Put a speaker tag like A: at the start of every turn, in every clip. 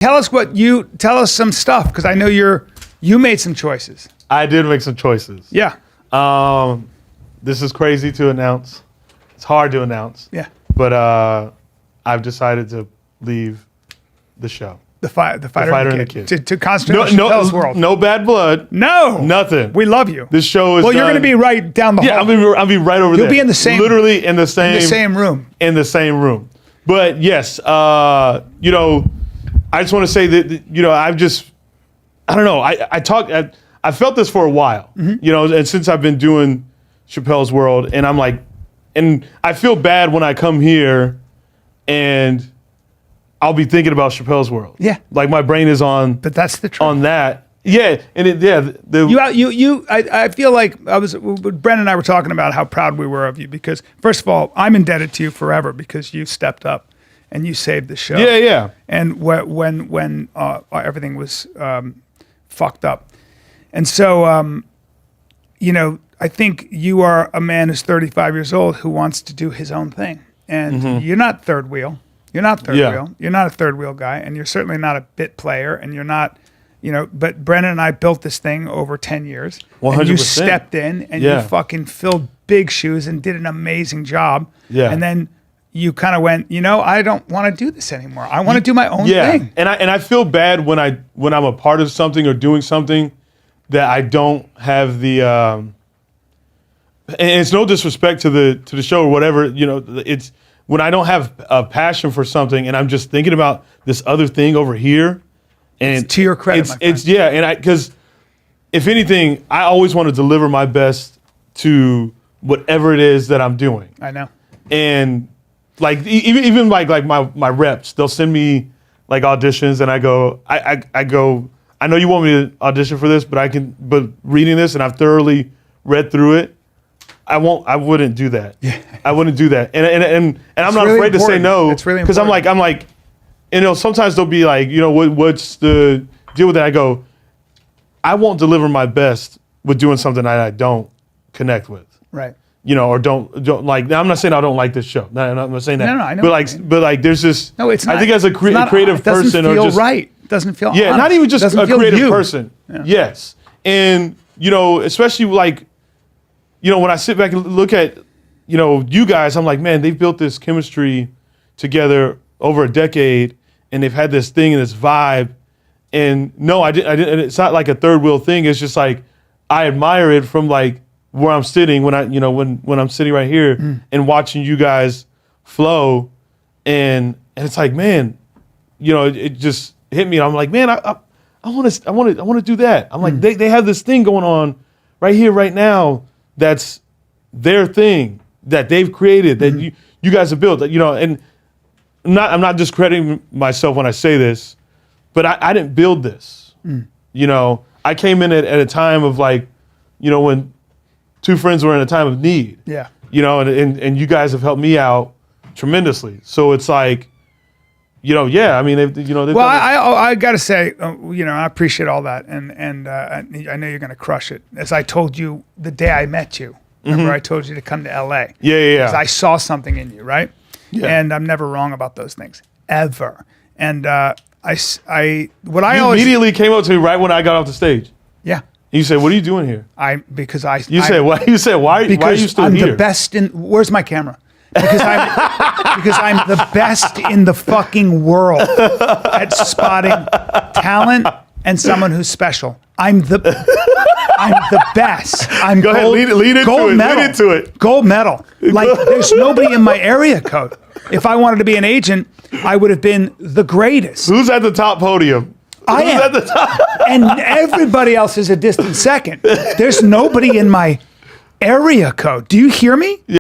A: Tell us some stuff, because I know you made some choices.
B: I did make some choices.
A: Yeah.
B: This is crazy to announce. It's hard to announce.
A: Yeah.
B: But I've decided to leave the show.
A: The fighter and the kid. To concentrate on Chappelle's world.
B: No bad blood.
A: No.
B: Nothing.
A: We love you.
B: This show is
A: Well, you're going to be right down the hall.
B: Yeah, I'll be right over there.
A: You'll be in the same.
B: Literally in the same
A: room.
B: In the same room. But yes, I just want to say that, I don't know. I felt this for a while, and since I've been doing Chappelle's World, and I'm like, and I feel bad when I come here and I'll be thinking about Chappelle's World.
A: Yeah.
B: Like my brain is on.
A: But that's the truth.
B: On that. Yeah. And
A: I feel like Brennan and I were talking about how proud we were of you, because first of all, I'm indebted to you forever because you stepped up and you saved the show.
B: Yeah, yeah.
A: And when everything was fucked up. And so, I think you are a man who's 35 years old who wants to do his own thing. And you're not third wheel. You're not third wheel. You're not a third wheel guy. And you're certainly not a bit player. And you're not, but Brennan and I built this thing over 10 years.
B: 100%.
A: And you stepped in and you fucking filled big shoes and did an amazing job.
B: Yeah.
A: And then you kind of went, I don't want to do this anymore. I want to do my own thing.
B: And I feel bad when I'm a part of something or doing something that I don't have the and it's no disrespect to the show or whatever, it's when I don't have a passion for something and I'm just thinking about this other thing over here. And
A: it's to your credit, my friend.
B: Because if anything, I always want to deliver my best to whatever it is that I'm doing.
A: I know.
B: And like even like my reps, they'll send me like auditions, and I go, I know you want me to audition for this, but reading this and I've thoroughly read through it, I wouldn't do that. Yeah. I wouldn't do that. And I'm not afraid to say no.
A: It's really
B: because I'm like, sometimes they'll be like, what's the deal with that? I go, I won't deliver my best with doing something that I don't connect with.
A: Right.
B: Or don't like. Now, I'm not saying I don't like this show. No, I'm not saying that.
A: No, I know.
B: But like, there's this.
A: No, it's not.
B: I think as a creative person,
A: or
B: just
A: right. It doesn't feel.
B: Yeah,
A: honest.
B: not even just a creative person.
A: Yeah.
B: Yes, and especially like, when I sit back and look at, you guys, I'm like, man, they've built this chemistry together over a decade, and they've had this thing and this vibe. And no, I didn't. And it's not like a third wheel thing. It's just like I admire it from like where I'm sitting when when I'm sitting right here and watching you guys flow, and it's like, man, it just hit me. I'm like, man, I want to do that. I'm like, they have this thing going on right here, right now. That's their thing that they've created that you guys have built. And I'm not discrediting myself when I say this, but I didn't build this. I came in at a time of like, when two friends were in a time of need.
A: Yeah.
B: And you guys have helped me out tremendously. So it's like, I mean, they've
A: well, I got to say, I appreciate all that, and I know you're going to crush it. As I told you the day I met you, remember I told you to come to LA.
B: Yeah.
A: Because I saw something in you, right? Yeah. And I'm never wrong about those things, ever. And you
B: immediately came up to me right when I got off the stage.
A: Yeah.
B: You said, "What are you doing here?"
A: You
B: said, "Why?" You said, "Why are you still
A: I'm
B: here?"
A: the best in. Where's my camera? Because I'm the best in the fucking world at spotting talent and someone who's special. I'm the best. I'm
B: Go ahead, lead into it.
A: Gold medal. Like there's nobody in my area code. If I wanted to be an agent, I would have been the greatest.
B: Who's at the top podium?
A: I am.
B: At the top?
A: And everybody else is a distant second. There's nobody in my area code. Do you hear me? Yeah.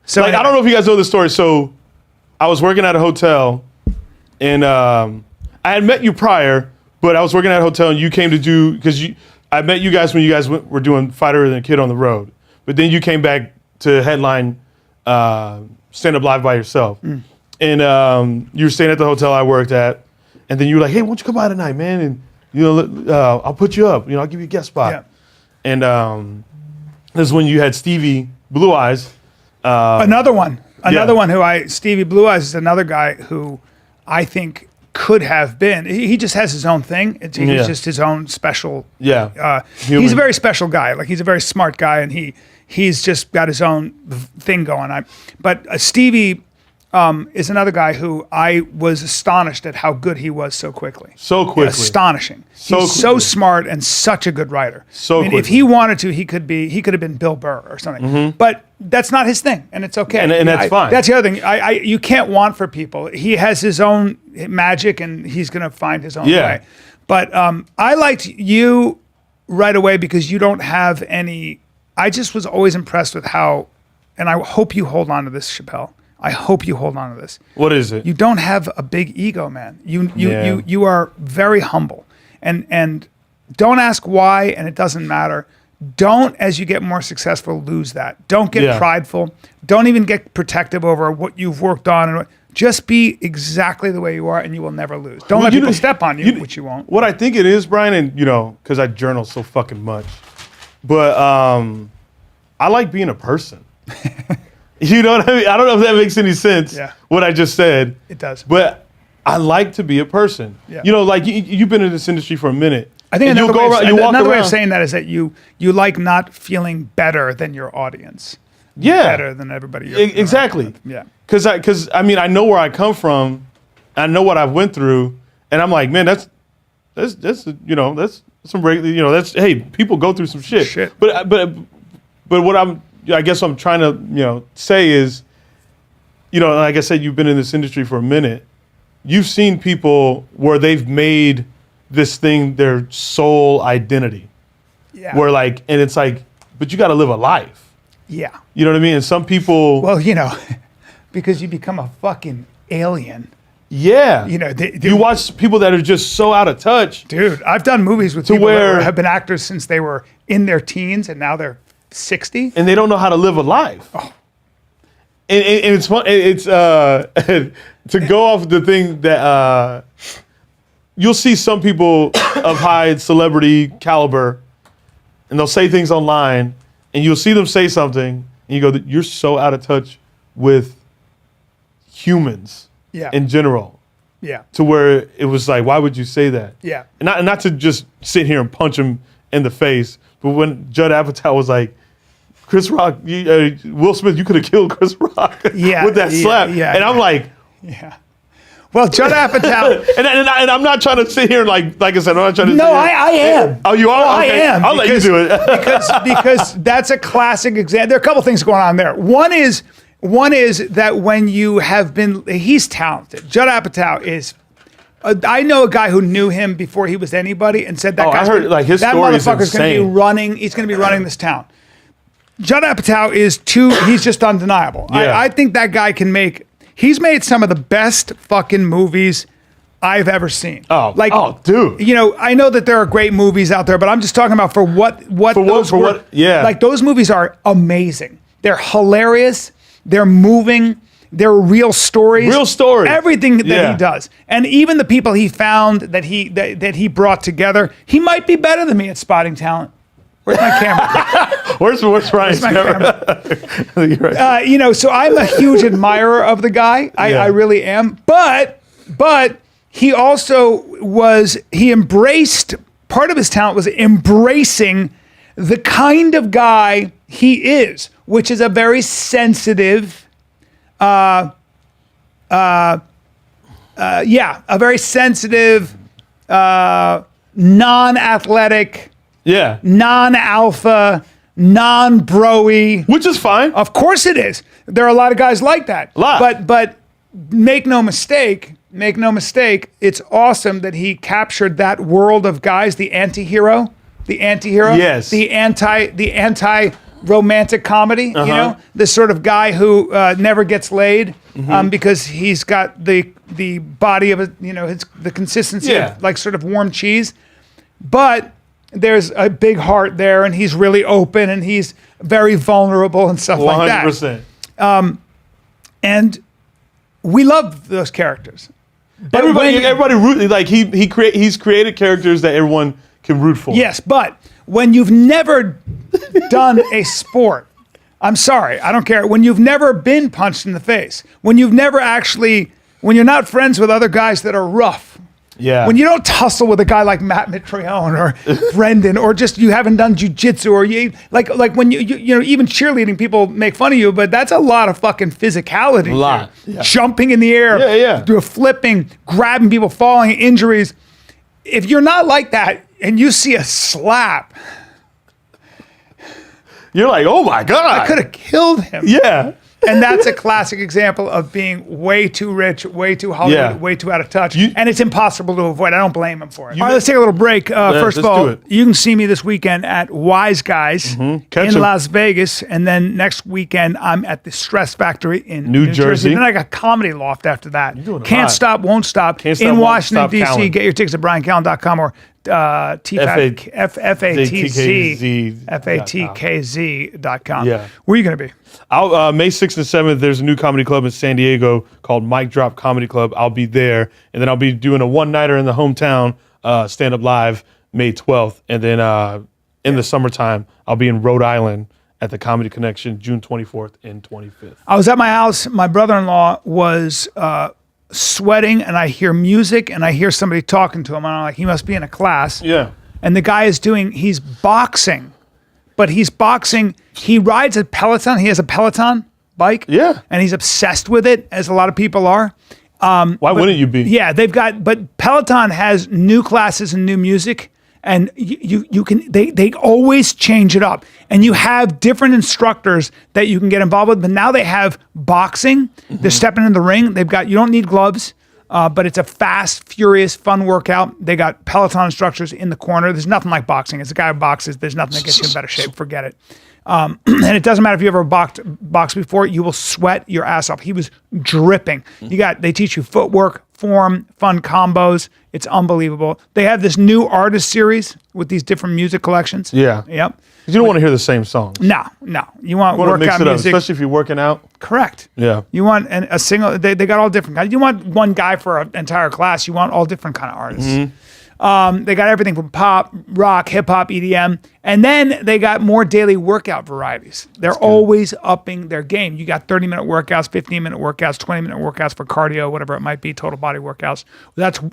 A: So
B: like, I don't know if you guys know this story. So I was working at a hotel, and I had met you prior, but I was working at a hotel, and you came to do, because I met you guys when you guys were doing Fighter and Kid on the Road. But then you came back to headline Stand Up Live by yourself. And you were staying at the hotel I worked at, and then you were like, hey, why don't you come by tonight, man? And, you know, I'll put you up. You know, I'll give you a guest spot.
A: Yeah.
B: And this is when you had Stevie Blue Eyes.
A: Another one who Stevie Blue Eyes is another guy who I think could have been. He just has his own thing. He's just his own special.
B: Yeah.
A: He's a very special guy. Like, he's a very smart guy, and he's just got his own thing going on. But Stevie is another guy who I was astonished at how good he was so quickly.
B: So quickly.
A: Yeah, astonishing. He's so smart and such a good writer. If he wanted to, he could have been Bill Burr or something. But that's not his thing, and it's okay.
B: And that's fine.
A: That's the other thing. You can't want for people. He has his own magic, and he's going to find his own way. But I liked you right away because you don't have any. I just was always impressed with how, and I hope you hold on to this, Chappelle. I hope you hold on to this.
B: What is it?
A: You don't have a big ego, man. You are very humble, and don't ask why, and it doesn't matter. Don't, as you get more successful, lose that. Don't get prideful. Don't even get protective over what you've worked on. And just be exactly the way you are, and you will never lose. Don't let people step on you, which you won't.
B: What I think it is, Brian, and you know, because I journal so fucking much, but I like being a person. You know what I mean? I don't know if that makes any sense, what I just said.
A: It does.
B: But I like to be a person.
A: Yeah.
B: You know, like you've been in this industry for a minute.
A: I think
B: another
A: way of saying that is that you like not feeling better than your audience.
B: Yeah.
A: Better than everybody.
B: Exactly.
A: Yeah.
B: Because I mean, I know where I come from. I know what I've went through. And I'm like, man, that's you know, that's some regular, you know, that's, hey, people go through some shit. But what I guess I'm trying to, you know, say is, you know, like I said, you've been in this industry for a minute. You've seen people where they've made this thing their sole identity.
A: Yeah.
B: Where like, and it's like, but you got to live a life.
A: Yeah.
B: You know what I mean? And some people.
A: Well, you know, because you become a fucking alien.
B: Yeah.
A: You know,
B: you watch people that are just so out of touch.
A: Dude, I've done movies with people that have been actors since they were in their teens, and now they're 60.
B: And they don't know how to live a life.
A: Oh.
B: And it's fun. It's to go off the thing that you'll see some people of high celebrity caliber, and they'll say things online, and you'll see them say something, and you go, "You're so out of touch with humans, in general."
A: Yeah.
B: To where it was like, why would you say that?
A: Yeah.
B: And not to just sit here and punch him in the face, but when Judd Apatow was like, Chris Rock, Will Smith, you could have killed Chris Rock with that slap. And I'm like,
A: well, Judd Apatow.
B: and I'm not trying to sit here and like I said, I'm not trying to.
A: No, I am.
B: Oh, you are?
A: Oh,
B: okay.
A: I am.
B: I'll let you do it.
A: because that's a classic example. There are a couple things going on there. One is that when you have been, he's talented. Judd Apatow is. I know a guy who knew him before he was anybody and said that
B: I heard like his story is
A: motherfucker's going to be running. He's going to be running this town. Judd Apatow he's just undeniable.
B: Yeah.
A: I think that guy he's made some of the best fucking movies I've ever seen.
B: Oh, dude.
A: You know, I know that there are great movies out there, but I'm just talking about like those movies are amazing. They're hilarious. They're moving. They're real stories. Everything that he does. And even the people he found that he brought together, he might be better than me at spotting talent. Where's my camera?
B: Where's Ryan's camera?
A: Right. You know, so I'm a huge admirer of the guy. I really am. But he also embraced, part of his talent was embracing the kind of guy he is, which is a very sensitive, non-athletic, non-alpha, non-broy.
B: Which is fine.
A: Of course it is. There are a lot of guys like that. But make no mistake, it's awesome that he captured that world of guys, the anti-hero.
B: Yes.
A: The anti romantic comedy. You know, this sort of guy who never gets laid because he's got the body of the consistency of like sort of warm cheese, but there's a big heart there, and he's really open, and he's very vulnerable and stuff like that.
B: 100%.
A: And we love those characters. But
B: Everybody root like he's created characters that everyone can root for.
A: Yes, but when you've never done a sport, I'm sorry, I don't care. When you've never been punched in the face, when you're not friends with other guys that are rough, when you don't tussle with a guy like Matt Mitrione or Brendan, or just you haven't done jujitsu, or you like when you even cheerleading, people make fun of you, but that's a lot of fucking physicality.
B: A lot.
A: Jumping in the air, do a flipping, grabbing people, falling, injuries. If you're not like that and you see a slap,
B: you're like, oh my God.
A: I could have killed him.
B: Yeah.
A: And that's a classic example of being way too rich, way too Hollywood, way too out of touch. And it's impossible to avoid. I don't blame him for it. All right, let's take a little break. First of all, you can see me this weekend at Wise Guys in Las Vegas. And then next weekend, I'm at the Stress Factory in New Jersey. Then I got Comedy Loft after that. Can't Stop, Won't Stop in Washington, D.C. Get your tickets at briancallen.com or FATKZ.com.
B: Yeah.
A: Where are you going to be?
B: May 6th and 7th, there's a new comedy club in San Diego called Mic Drop Comedy Club. I'll be there. And then I'll be doing a one-nighter in the hometown, Stand Up Live, May 12th. And then in the summertime, I'll be in Rhode Island at the Comedy Connection, June 24th and 25th.
A: I was at my house. My brother-in-law was sweating, and I hear music, and I hear somebody talking to him. And I'm like, he must be in a class.
B: Yeah.
A: And the guy he's boxing. But he rides a Peloton. He has a Peloton bike.
B: Yeah.
A: And he's obsessed with it, as a lot of people are.
B: Why wouldn't you be?
A: Yeah, but Peloton has new classes and new music, and they always change it up. And you have different instructors that you can get involved with, but now they have boxing. They're stepping in the ring. You don't need gloves. But it's a fast, furious, fun workout. They got Peloton instructors in the corner. There's nothing like boxing. As a guy who boxes, there's nothing that gets you in better shape. Forget it. And it doesn't matter if you ever boxed before. You will sweat your ass off. He was dripping. They teach you footwork, form, fun combos. It's unbelievable. They have this new artist series with these different music collections.
B: Yeah.
A: Yep.
B: You don't want to hear the same songs.
A: No. You want workout
B: mix it up,
A: music,
B: especially if you're working out.
A: Correct.
B: Yeah.
A: You want a single. They got all different kinds. You want one guy for an entire class. You want all different kind of artists. They got everything from pop, rock, hip hop, EDM, and then they got more daily workout varieties. They're always upping their game. You got 30-minute workouts, 15-minute workouts, 20-minute workouts for cardio, whatever it might be, total body workouts.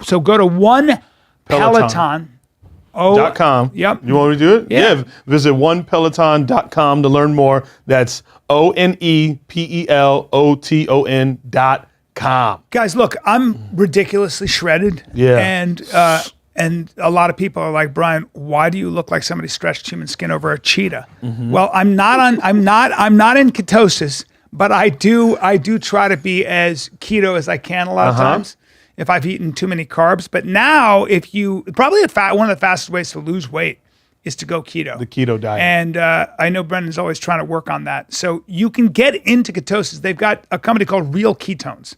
A: So go to Peloton.
B: .com.
A: Yep.
B: You want me to do it?
A: Yeah.
B: Visit onepeloton.com to learn more. That's ONEPELOTON.com.
A: Guys, look, I'm ridiculously shredded.
B: Yeah.
A: And a lot of people are like, Brian, why do you look like somebody stretched human skin over a cheetah? Well, I'm not in ketosis, but I do try to be as keto as I can a lot of times if I've eaten too many carbs. But now, one of the fastest ways to lose weight is to go keto.
B: The keto diet.
A: And I know Brendan's always trying to work on that. So you can get into ketosis. They've got a company called Real Ketones.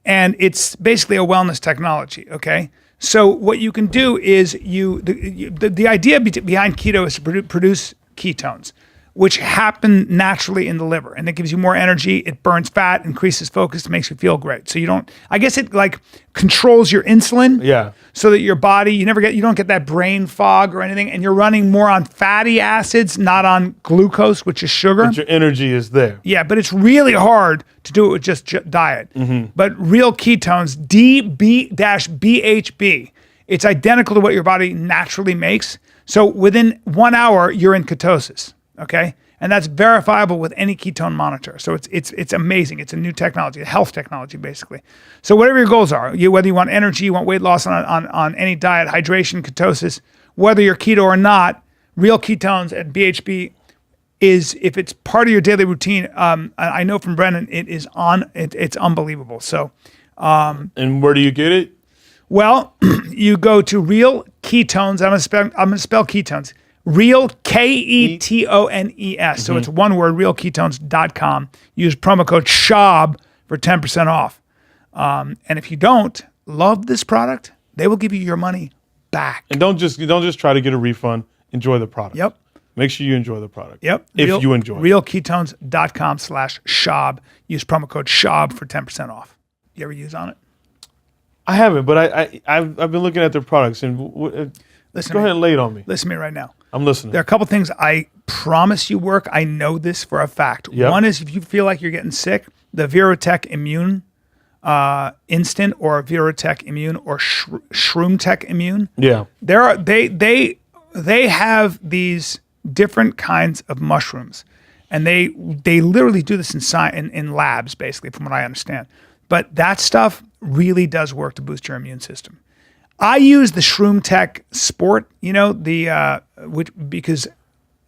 A: And it's basically a wellness technology, okay? So what you can do is the idea behind keto is to produce ketones, which happen naturally in the liver, and it gives you more energy. It burns fat, increases focus, makes you feel great. So it like controls your insulin.
B: Yeah.
A: So that your body, you don't get that brain fog or anything, and you're running more on fatty acids, not on glucose, which is sugar.
B: But your energy is there.
A: Yeah, but it's really hard to do it with just diet. But Real Ketones, DB-BHB, it's identical to what your body naturally makes. So within 1 hour, you're in ketosis. Okay, and that's verifiable with any ketone monitor. So it's amazing. It's a new technology, a health technology, basically. So whatever your goals are, whether you want energy, you want weight loss on any diet, hydration, ketosis, whether you're keto or not, Real Ketones at BHB is, if it's part of your daily routine, I know from Brendan, it's unbelievable. So,
B: and where do you get it?
A: Well, you go to Real Ketones. I'm gonna spell ketones. Real, Ketones. So it's one word, realketones.com. Use promo code SHAB for 10% off. And if you don't love this product, they will give you your money back.
B: And don't just try to get a refund. Enjoy the product.
A: Yep.
B: Make sure you enjoy the product.
A: Yep.
B: If you enjoy it.
A: Realketones.com/SHAB. Use promo code SHAB for 10% off. You ever use on it?
B: I haven't, but I've been looking at their products and
A: Listen
B: go ahead and lay it on me.
A: Listen to me right now.
B: I'm listening.
A: There are a couple things I promise you work. I know this for a fact.
B: Yep.
A: One is if you feel like you're getting sick, the Virotech Immune Instant or Virotech Immune or Shroomtech Immune.
B: Yeah.
A: They have these different kinds of mushrooms, and they literally do this in labs, basically, from what I understand. But that stuff really does work to boost your immune system. I use the Shroomtech Sport, because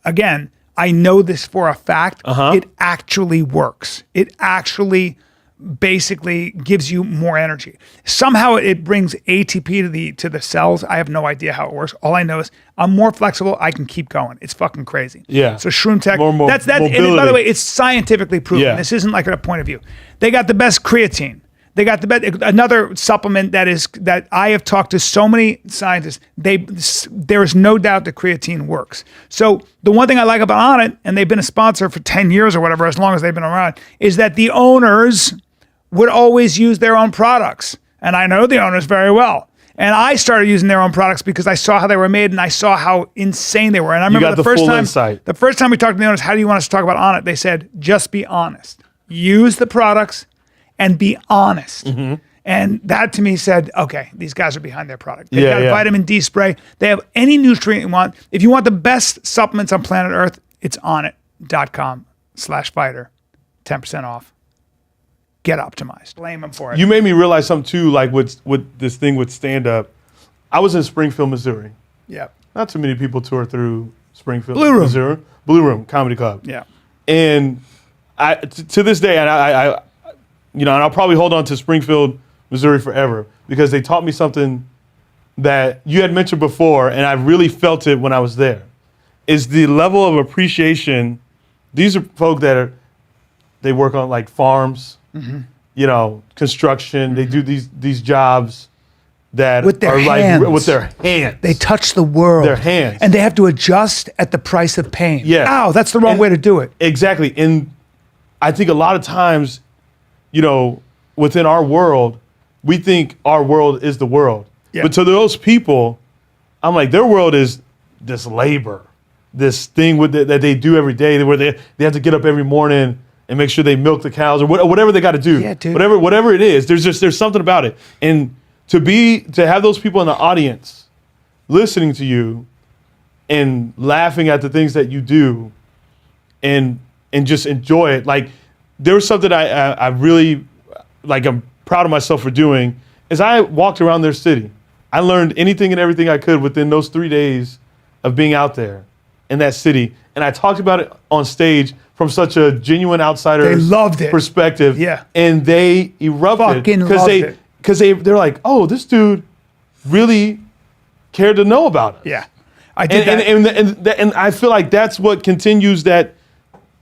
A: again, I know this for a fact. It actually works. It actually basically gives you more energy. Somehow it brings ATP to the cells. I have no idea how it works. All I know is I'm more flexible. I can keep going. It's fucking crazy.
B: Yeah.
A: So Shroomtech, that's
B: mobility.
A: And by the way, it's scientifically proven.
B: Yeah.
A: This isn't like a point of view. They got the best creatine. They got the best, another supplement that I have talked to so many scientists. There is no doubt that creatine works. So the one thing I like about Onnit, and they've been a sponsor for 10 years or whatever, as long as they've been around, is that the owners would always use their own products. And I know the owners very well. And I started using their own products because I saw how they were made and I saw how insane they were. And I remember the first time we talked to the owners, how do you want us to talk about Onnit? They said, just be honest. Use the products and be honest. And that to me said, okay, these guys are behind their product. They got a vitamin D spray. They have any nutrient you want. If you want the best supplements on planet Earth, it's onnit.com/fighter. 10% off. Get optimized. Blame them for it.
B: You made me realize something too, like with this thing with stand-up. I was in Springfield, Missouri.
A: Yeah.
B: Not too many people tour through Springfield,
A: Blue Room.
B: Missouri. Blue Room Comedy Club.
A: Yeah.
B: And to this day, and and I'll probably hold on to Springfield, Missouri forever because they taught me something that you had mentioned before, and I really felt it when I was there, is the level of appreciation. These are folk they work on like farms, construction. They do these jobs that
A: with their
B: are
A: hands.
B: like with their hands.
A: They touch the world.
B: Their hands.
A: And they have to adjust at the price of pain.
B: Yeah.
A: Ow, that's the wrong way to do it.
B: Exactly. And I think a lot of times, within our world, we think our world is the world. Yeah. But to those people, I'm like, their world is this labor, this thing that they do every day, where they have to get up every morning and make sure they milk the cows or whatever they got to do.
A: Yeah, dude.
B: Whatever it is, there's something about it. And to have those people in the audience listening to you and laughing at the things that you do and just enjoy it. Like, there was something I really, like, I'm proud of myself for doing, is I walked around their city. I learned anything and everything I could within those 3 days of being out there in that city. And I talked about it on stage from such a genuine outsider perspective.
A: Yeah.
B: And they erupted.
A: Fucking loved it.
B: Because they're like, oh, this dude really cared to know about us.
A: Yeah. I did that.
B: And I feel like that's what continues that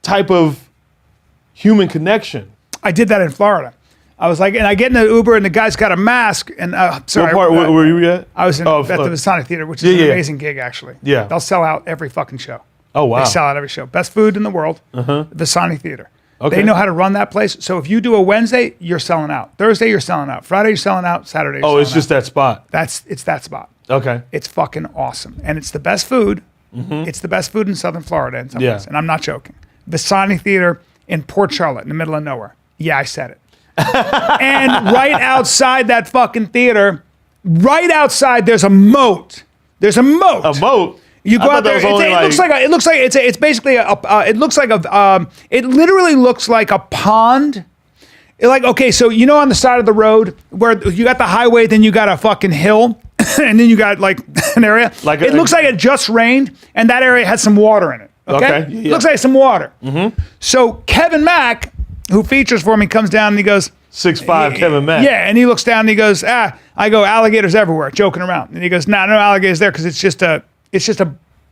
B: type of human connection.
A: I did that in Florida. I was like, and I get in the Uber and the guy's got a mask. And sorry,
B: what part were you at?
A: I was at the Masonic Theater, which is an amazing gig, actually.
B: Yeah.
A: They'll sell out every fucking show.
B: Oh, wow.
A: They sell out every show. Best food in the world, the Masonic Theater.
B: Okay.
A: They know how to run that place. So if you do a Wednesday, you're selling out. Thursday, you're selling out. Friday, you're selling out. Saturday, you're selling out.
B: Oh, it's just that spot.
A: It's that spot.
B: Okay.
A: It's fucking awesome. And it's the best food. It's the best food in Southern Florida in some ways. And I'm not joking. Masonic Theater in Port Charlotte, in the middle of nowhere. Yeah, I said it. And right outside that fucking theater, right outside, there's a moat. There's a moat.
B: A moat?
A: You go out there. It literally looks like a pond. Okay, so on the side of the road where you got the highway, then you got a fucking hill, and then you got like an area. It looks like it just rained, and that area had some water in it. Okay?
B: Yeah.
A: Looks like some water. So Kevin Mack, who features for me, comes down and he goes,
B: 6'5" Kevin Mack.
A: Yeah, and he looks down and he goes, I go, alligators everywhere, joking around. And he goes, no alligators there because it's just a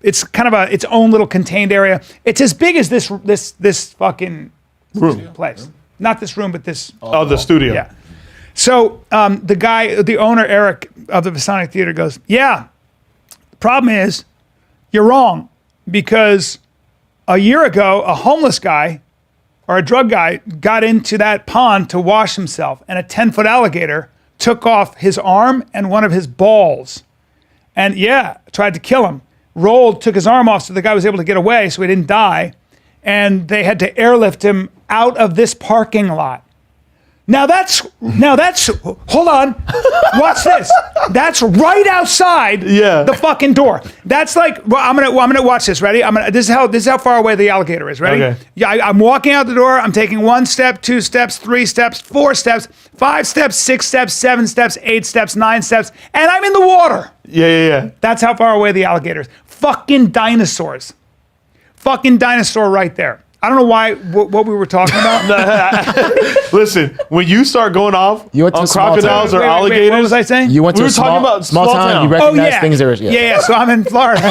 A: it's kind of its own little contained area. It's as big as this fucking
B: Room.
A: place. Not this room, but this.
B: Oh, the studio.
A: Yeah. So the owner, Eric, of the Masonic Theater goes, yeah, the problem is you're wrong, because a year ago, a homeless guy or a drug guy got into that pond to wash himself, and a 10-foot alligator took off his arm and one of his balls. And tried to kill him. Rolled, took his arm off so the guy was able to get away so he didn't die. And they had to airlift him out of this parking lot. Now that's, hold on, watch this. That's right outside the fucking door. That's like, well, I'm gonna watch this. Ready? This is how far away the alligator is. Ready?
B: Okay.
A: Yeah, I'm walking out the door. I'm taking 1 step, 2 steps, 3 steps, 4 steps, 5 steps, 6 steps, 7 steps, 8 steps, 9 steps, and I'm in the water.
B: Yeah.
A: That's how far away the alligator is. Fucking dinosaurs. Fucking dinosaur right there. I don't know what we were talking about.
B: Listen, when you start going off
C: You went to
B: on
C: a small
B: crocodiles
C: town.
B: or alligators,
A: what was I saying?
C: You went to
B: We
C: a
B: were talking about
C: small town. You
A: Oh
C: recognize
A: yeah.
C: things there.
A: Yeah. So I'm in Florida.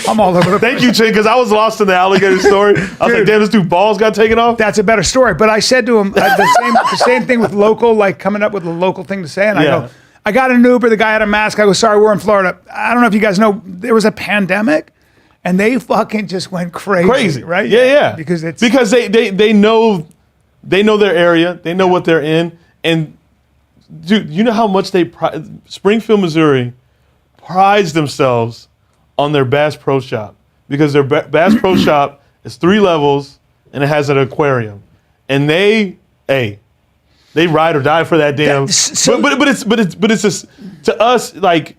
A: I'm all over the place.
B: Thank you, Chin, because I was lost in the alligator story. I was like,
A: Dude.
B: damn, this dude balls got taken off.
A: That's a better story. But I said to him the same thing with local, like coming up with a local thing to say. And I go, I got an Uber. The guy had a mask. I go, sorry, we're in Florida. I don't know if you guys know, there was a pandemic, and they fucking just went crazy. Right?
B: Yeah.
A: Because
B: they know their area. They know what they're in. And dude, you know how much Springfield, Missouri prides themselves on their Bass Pro Shop, because their Bass Pro Shop is 3 levels and it has an aquarium, and they ride or die for that damn. But it's just, to us, like,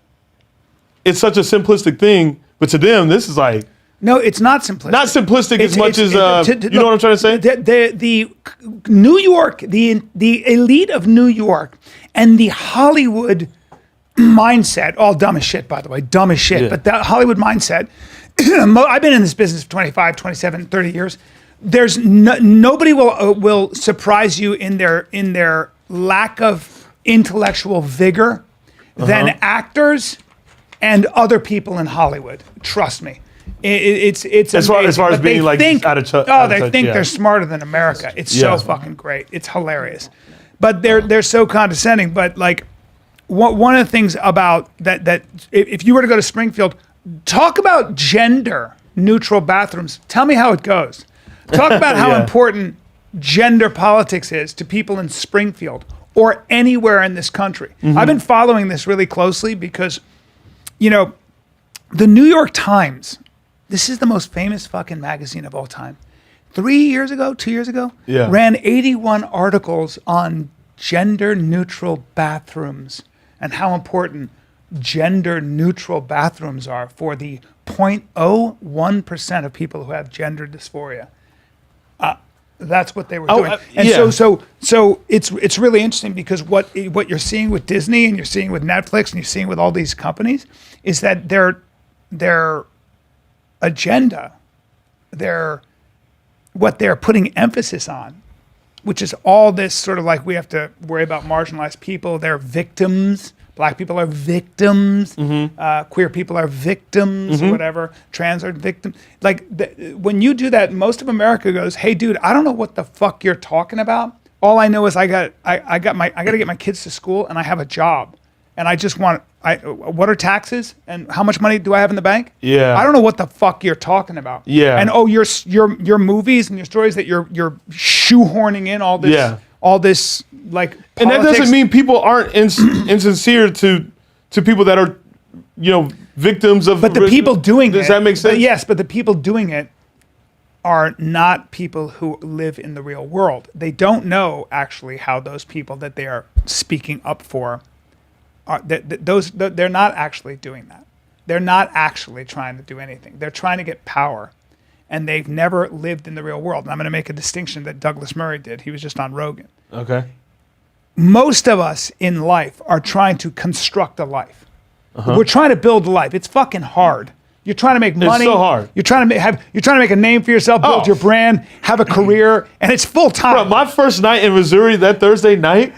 B: it's such a simplistic thing, but to them this is like,
A: no, it's not simplistic.
B: not simplistic as much as you know what I'm trying to say.
A: The New York, the elite of New York, and the Hollywood mindset, all dumb as shit, by the way, dumb as shit, but the Hollywood mindset, I've been in this business for 25, 27, 30 years. There's nobody will surprise you in their lack of intellectual vigor than actors and other people in Hollywood. Trust me. It's
B: as far as
A: but
B: being
A: they
B: like
A: think,
B: out of touch.
A: they think they're smarter than America. It's so fucking great. It's hilarious. But they're so condescending. But like, one of the things about that if you were to go to Springfield, talk about gender neutral bathrooms. Tell me how it goes. Talk about how important gender politics is to people in Springfield or anywhere in this country. I've been following this really closely because, you know, the New York Times, this is the most famous fucking magazine of all time. 2 years ago, ran 81 articles on gender neutral bathrooms and how important gender neutral bathrooms are for the 0.01% of people who have gender dysphoria. That's what they were doing. And so it's really interesting, because what you're seeing with Disney and you're seeing with Netflix and you're seeing with all these companies is that their agenda, what they're putting emphasis on, which is all this sort of like, we have to worry about marginalized people. They're victims. Black people are victims. Queer people are victims, or whatever. Trans are victims. Like, when you do that, most of America goes, "Hey, dude, I don't know what the fuck you're talking about. All I know is I got to get my kids to school, and I have a job, and I just want. What are taxes, and how much money do I have in the bank?
B: Yeah.
A: I don't know what the fuck you're talking about.
B: Yeah.
A: And your movies and your stories that you're shoehorning in all this. All this, like, politics.
B: And that doesn't mean people aren't insincere to people that are, you know, victims of.
A: But the people doing it.
B: Does that make sense?
A: Yes, but the people doing it are not people who live in the real world. They don't know actually how those people that they are speaking up for are. They're not actually doing that. They're not actually trying to do anything. They're trying to get power. And they've never lived in the real world. And I'm going to make a distinction that Douglas Murray did. He was just on Rogan.
B: Okay.
A: Most of us in life are trying to construct a life. We're trying to build a life. It's fucking hard. You're trying to make money.
B: It's so hard.
A: You're trying to make a name for yourself, build your brand, have a career, and it's full time.
B: Bro, my first night in Missouri that Thursday night,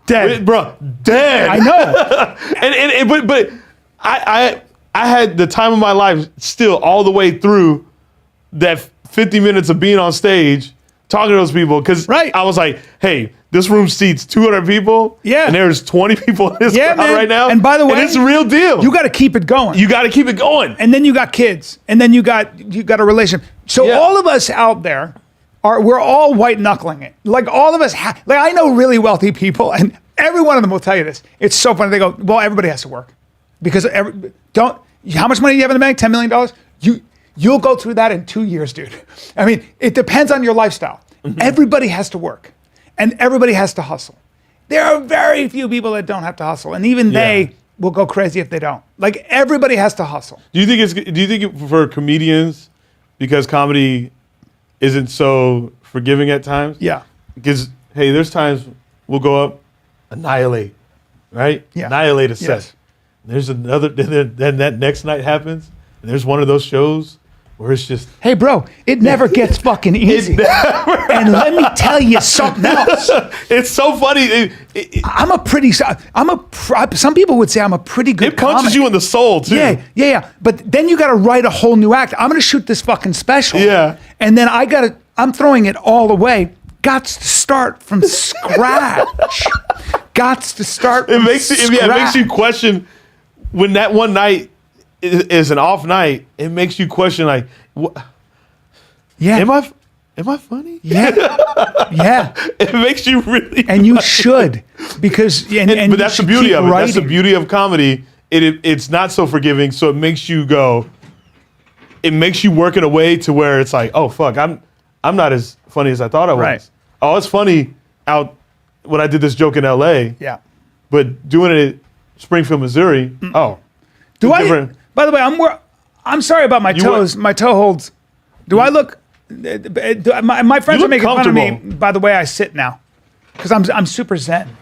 B: dead.
A: I know.
B: but I had the time of my life still all the way through that 50 minutes of being on stage, talking to those people. Because I was like, hey, this room seats 200 people.
A: Yeah.
B: And there's 20 people in this crowd right now.
A: And by the way,
B: it's a real deal.
A: You got to keep it going.
B: You got to keep it going.
A: And then you got kids. And then you got a relationship. So all of us out there, we're all white knuckling it. Like all of us, like I know really wealthy people, and every one of them will tell you this. It's so funny. They go, well, everybody has to work. Because how much money do you have in the bank? $10 million? You'll go through that in 2 years, dude. I mean, it depends on your lifestyle. Mm-hmm. Everybody has to work. And everybody has to hustle. There are very few people that don't have to hustle. And even they will go crazy if they don't. Like everybody has to hustle.
B: Do you think for comedians, because comedy isn't so forgiving at times?
A: Yeah.
B: Because, hey, there's times we'll go up, annihilate, right?
A: Yeah.
B: Annihilate a set.
A: Yes.
B: There's another, then that next night happens, and there's one of those shows where it's just,
A: hey, bro, it never gets fucking easy. And let me tell you something else.
B: It's so funny.
A: Some people would say I'm a pretty good
B: It punches
A: comic.
B: you in the soul, too.
A: Yeah. But then you got to write a whole new act. I'm going to shoot this fucking special.
B: Yeah.
A: And then I'm throwing it all away. Gots to start from scratch. Gots to start from scratch.
B: It makes you question when that one night is an off night. It makes you question like,
A: yeah,
B: am I funny?
A: Yeah, yeah.
B: It makes you really,
A: and you should, because
B: but that's the beauty of it. That's the beauty of comedy. It's not so forgiving, so it makes you go. It makes you work in a way to where it's like, oh fuck, I'm not as funny as I thought I was.
A: Right.
B: Oh, it's funny out when I did this joke in L.A.
A: Yeah,
B: but doing it at Springfield, Missouri. Oh,
A: by the way, I'm sorry about my toes. My toe holds. Do I look? My friends are making fun of me by the way I sit now, because I'm super zen.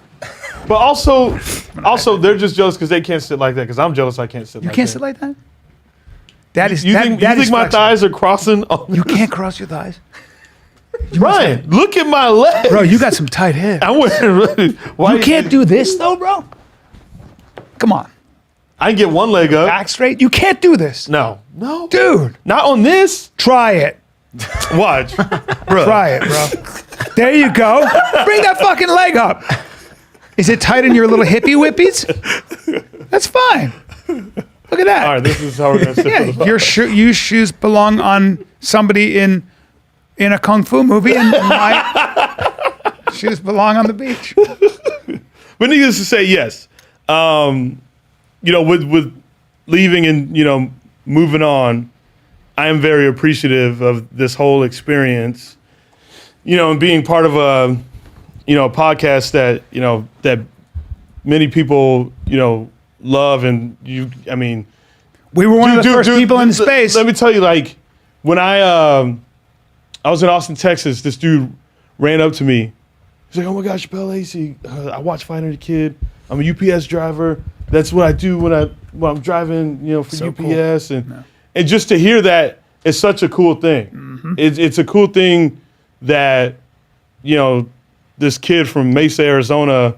B: But also they're just jealous because they can't sit like that. Because I'm jealous I can't sit.
A: You
B: like
A: can't
B: that.
A: sit like that. That is.
B: You think my thighs are crossing?
A: You can't cross your thighs.
B: Brian, look at my legs.
A: Bro, you got some tight hips.
B: I'm wearing.
A: You can't do this though, bro. Come on.
B: I can get one leg up.
A: Back straight. You can't do this.
B: No,
A: dude.
B: Not on this.
A: Try it.
B: Watch, bro.
A: Try it, bro. There you go. Bring that fucking leg up. Is it tight in your little hippie whippies? That's fine. Look at that.
B: All right, this is how we're gonna sit.
A: Yeah, your shoes belong on somebody in a kung fu movie, and my shoes belong on the beach.
B: But needless to say, yes. With leaving and moving on, I am very appreciative of this whole experience. And being part of a podcast that that many people love, and
A: we were one of the first people in space.
B: Let me tell you, like when I was in Austin, Texas, this dude ran up to me. He's like, "Oh my gosh, Chappelle Lacey, I watch Fighter the Kid. I'm a UPS driver. That's what I do when I'm driving, for
A: so
B: UPS."
A: Cool.
B: And just to hear that is such a cool thing. Mm-hmm. It's a cool thing that this kid from Mesa, Arizona,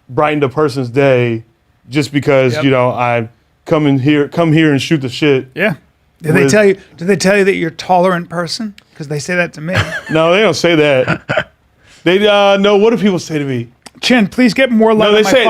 B: brightened a person's day just because I come here and shoot the shit.
A: Yeah. Did they tell you that you're a tolerant person? Because they say that to me.
B: No, they don't say that. They no. What do people say to me?
A: Chin, please get more light.
B: No, they say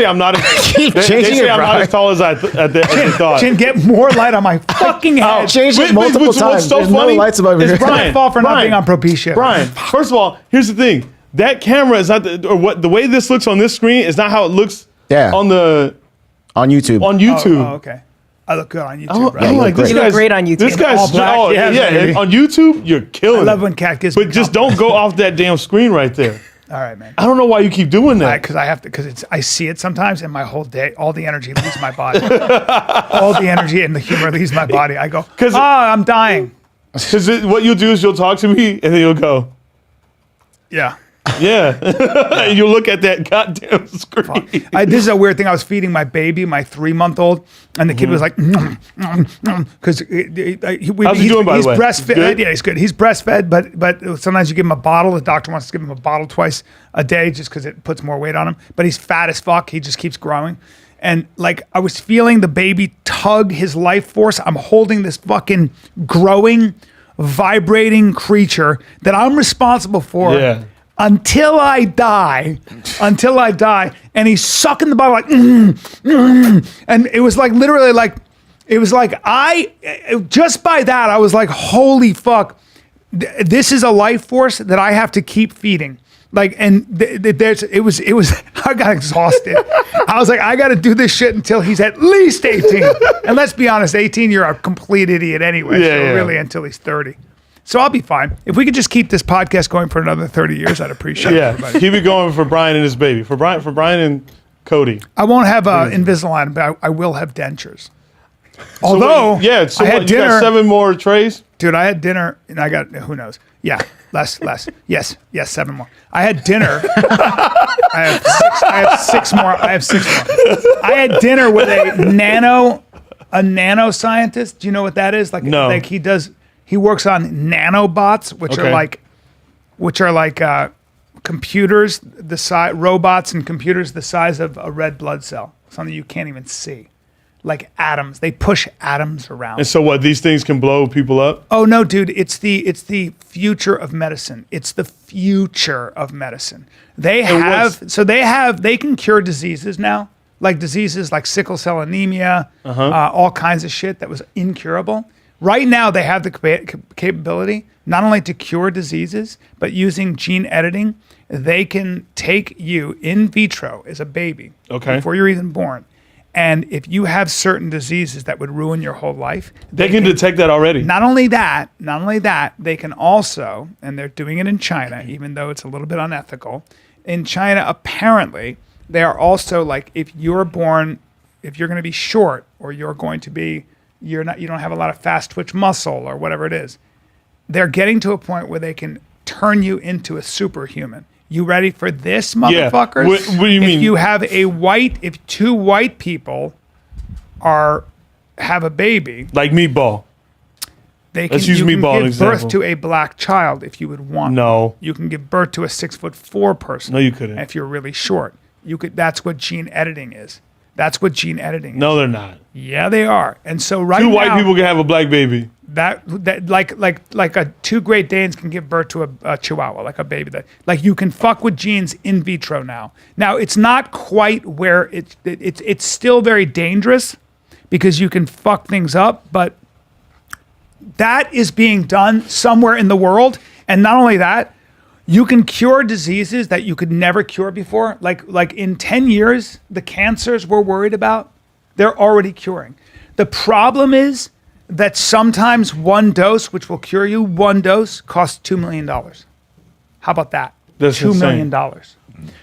B: I'm not. I'm not as tall as I thought.
A: Chin, get more light on my fucking head.
C: Changed it multiple times.
B: What's so
C: There's
B: funny
C: no lights above your
B: is
C: head.
B: Brian.
A: Fault for not being on Propecia.
B: Brian, first of all, here's the thing. That camera is not the way this looks on this screen is not how it looks.
C: On YouTube.
B: On YouTube.
A: Oh, okay. I look good on YouTube, right?
B: I'm like,
C: you
B: this
D: look great on YouTube.
B: This guy's
A: All black,
B: yeah. On YouTube, you're killing.
A: I love when Kat gives me
B: But just don't go off that damn screen right there.
A: All right, man.
B: I don't know why you keep doing that.
A: Because I have to. Because I see it sometimes, and my whole day, all the energy leaves my body. All the energy and the humor leaves my body. I go, I'm dying.
B: Because what you'll do is you'll talk to me, and then you'll go,
A: yeah.
B: Yeah. And you'll look at that goddamn screen.
A: This is a weird thing. I was feeding my baby, my 3-month-old, and the kid was like, because
B: How's he doing, by the way?
A: breastfed.
B: Good?
A: Yeah, he's good. He's breastfed, but sometimes you give him a bottle. The doctor wants to give him a bottle twice a day just because it puts more weight on him. But he's fat as fuck. He just keeps growing. And like I was feeling the baby tug his life force. I'm holding this fucking growing, vibrating creature that I'm responsible for
B: Yeah.
A: until I die. And he's sucking the bottle like, and it was like literally like, it was like just by that, I was like, holy fuck, this is a life force that I have to keep feeding. Like, and it was, I got exhausted. I was like, I got to do this shit until he's at least 18. And let's be honest, 18, you're a complete idiot anyway. So really until he's 30. So I'll be fine. If we could just keep this podcast going for another 30 years, I'd appreciate it.
B: Yeah, keep it going for Brian and his baby. For Brian and Cody.
A: I won't have Invisalign, but I will have dentures. Although,
B: so
A: I had
B: you
A: dinner.
B: got 7 more trays?
A: Dude, I had dinner and I got, who knows? Yeah, less. Yes, 7 more. I had dinner. I have 6 more. I had dinner with a nanoscientist. Do you know what that is? Like,
B: no.
A: Like he works on nanobots, which are like computers, robots and computers the size of a red blood cell, something you can't even see. Like atoms, they push atoms around.
B: And so what? These things can blow people up?
A: Oh no, dude! It's the future of medicine. It's the future of medicine. They can cure diseases now, like diseases like sickle cell anemia, all kinds of shit that was incurable. Right now, they have the capability not only to cure diseases, but using gene editing, they can take you in vitro as a baby before you're even born. And if you have certain diseases that would ruin your whole life,
B: they can detect that already.
A: Not only that, they can also, and they're doing it in China, even though it's a little bit unethical. In China, apparently, they are also like, if you're going to be short, or you don't have a lot of fast twitch muscle or whatever it is, they're getting to a point where they can turn you into a superhuman. You ready for this, motherfuckers?
B: What do you mean?
A: If 2 white people have a baby,
B: like Meatball.
A: Let's
B: use Meatball as an
A: give birth
B: example.
A: to a black child if you would want.
B: No.
A: You can give birth to a 6'4" person.
B: No, you couldn't.
A: If you're really short. That's what gene editing is.
B: No, they're not.
A: Yeah, they are. And so right
B: 2
A: now,
B: white people can have a black baby.
A: That like 2 Great Danes can give birth to a Chihuahua, like a baby. Like you can fuck with genes in vitro now. Now it's not quite where it's still very dangerous because you can fuck things up, but that is being done somewhere in the world. And not only that, you can cure diseases that you could never cure before. Like in 10 years, the cancers we're worried about, they're already curing. The problem is that sometimes one dose, which will cure you, costs $2 million. How about that?
B: That's
A: $2
B: insane.
A: million.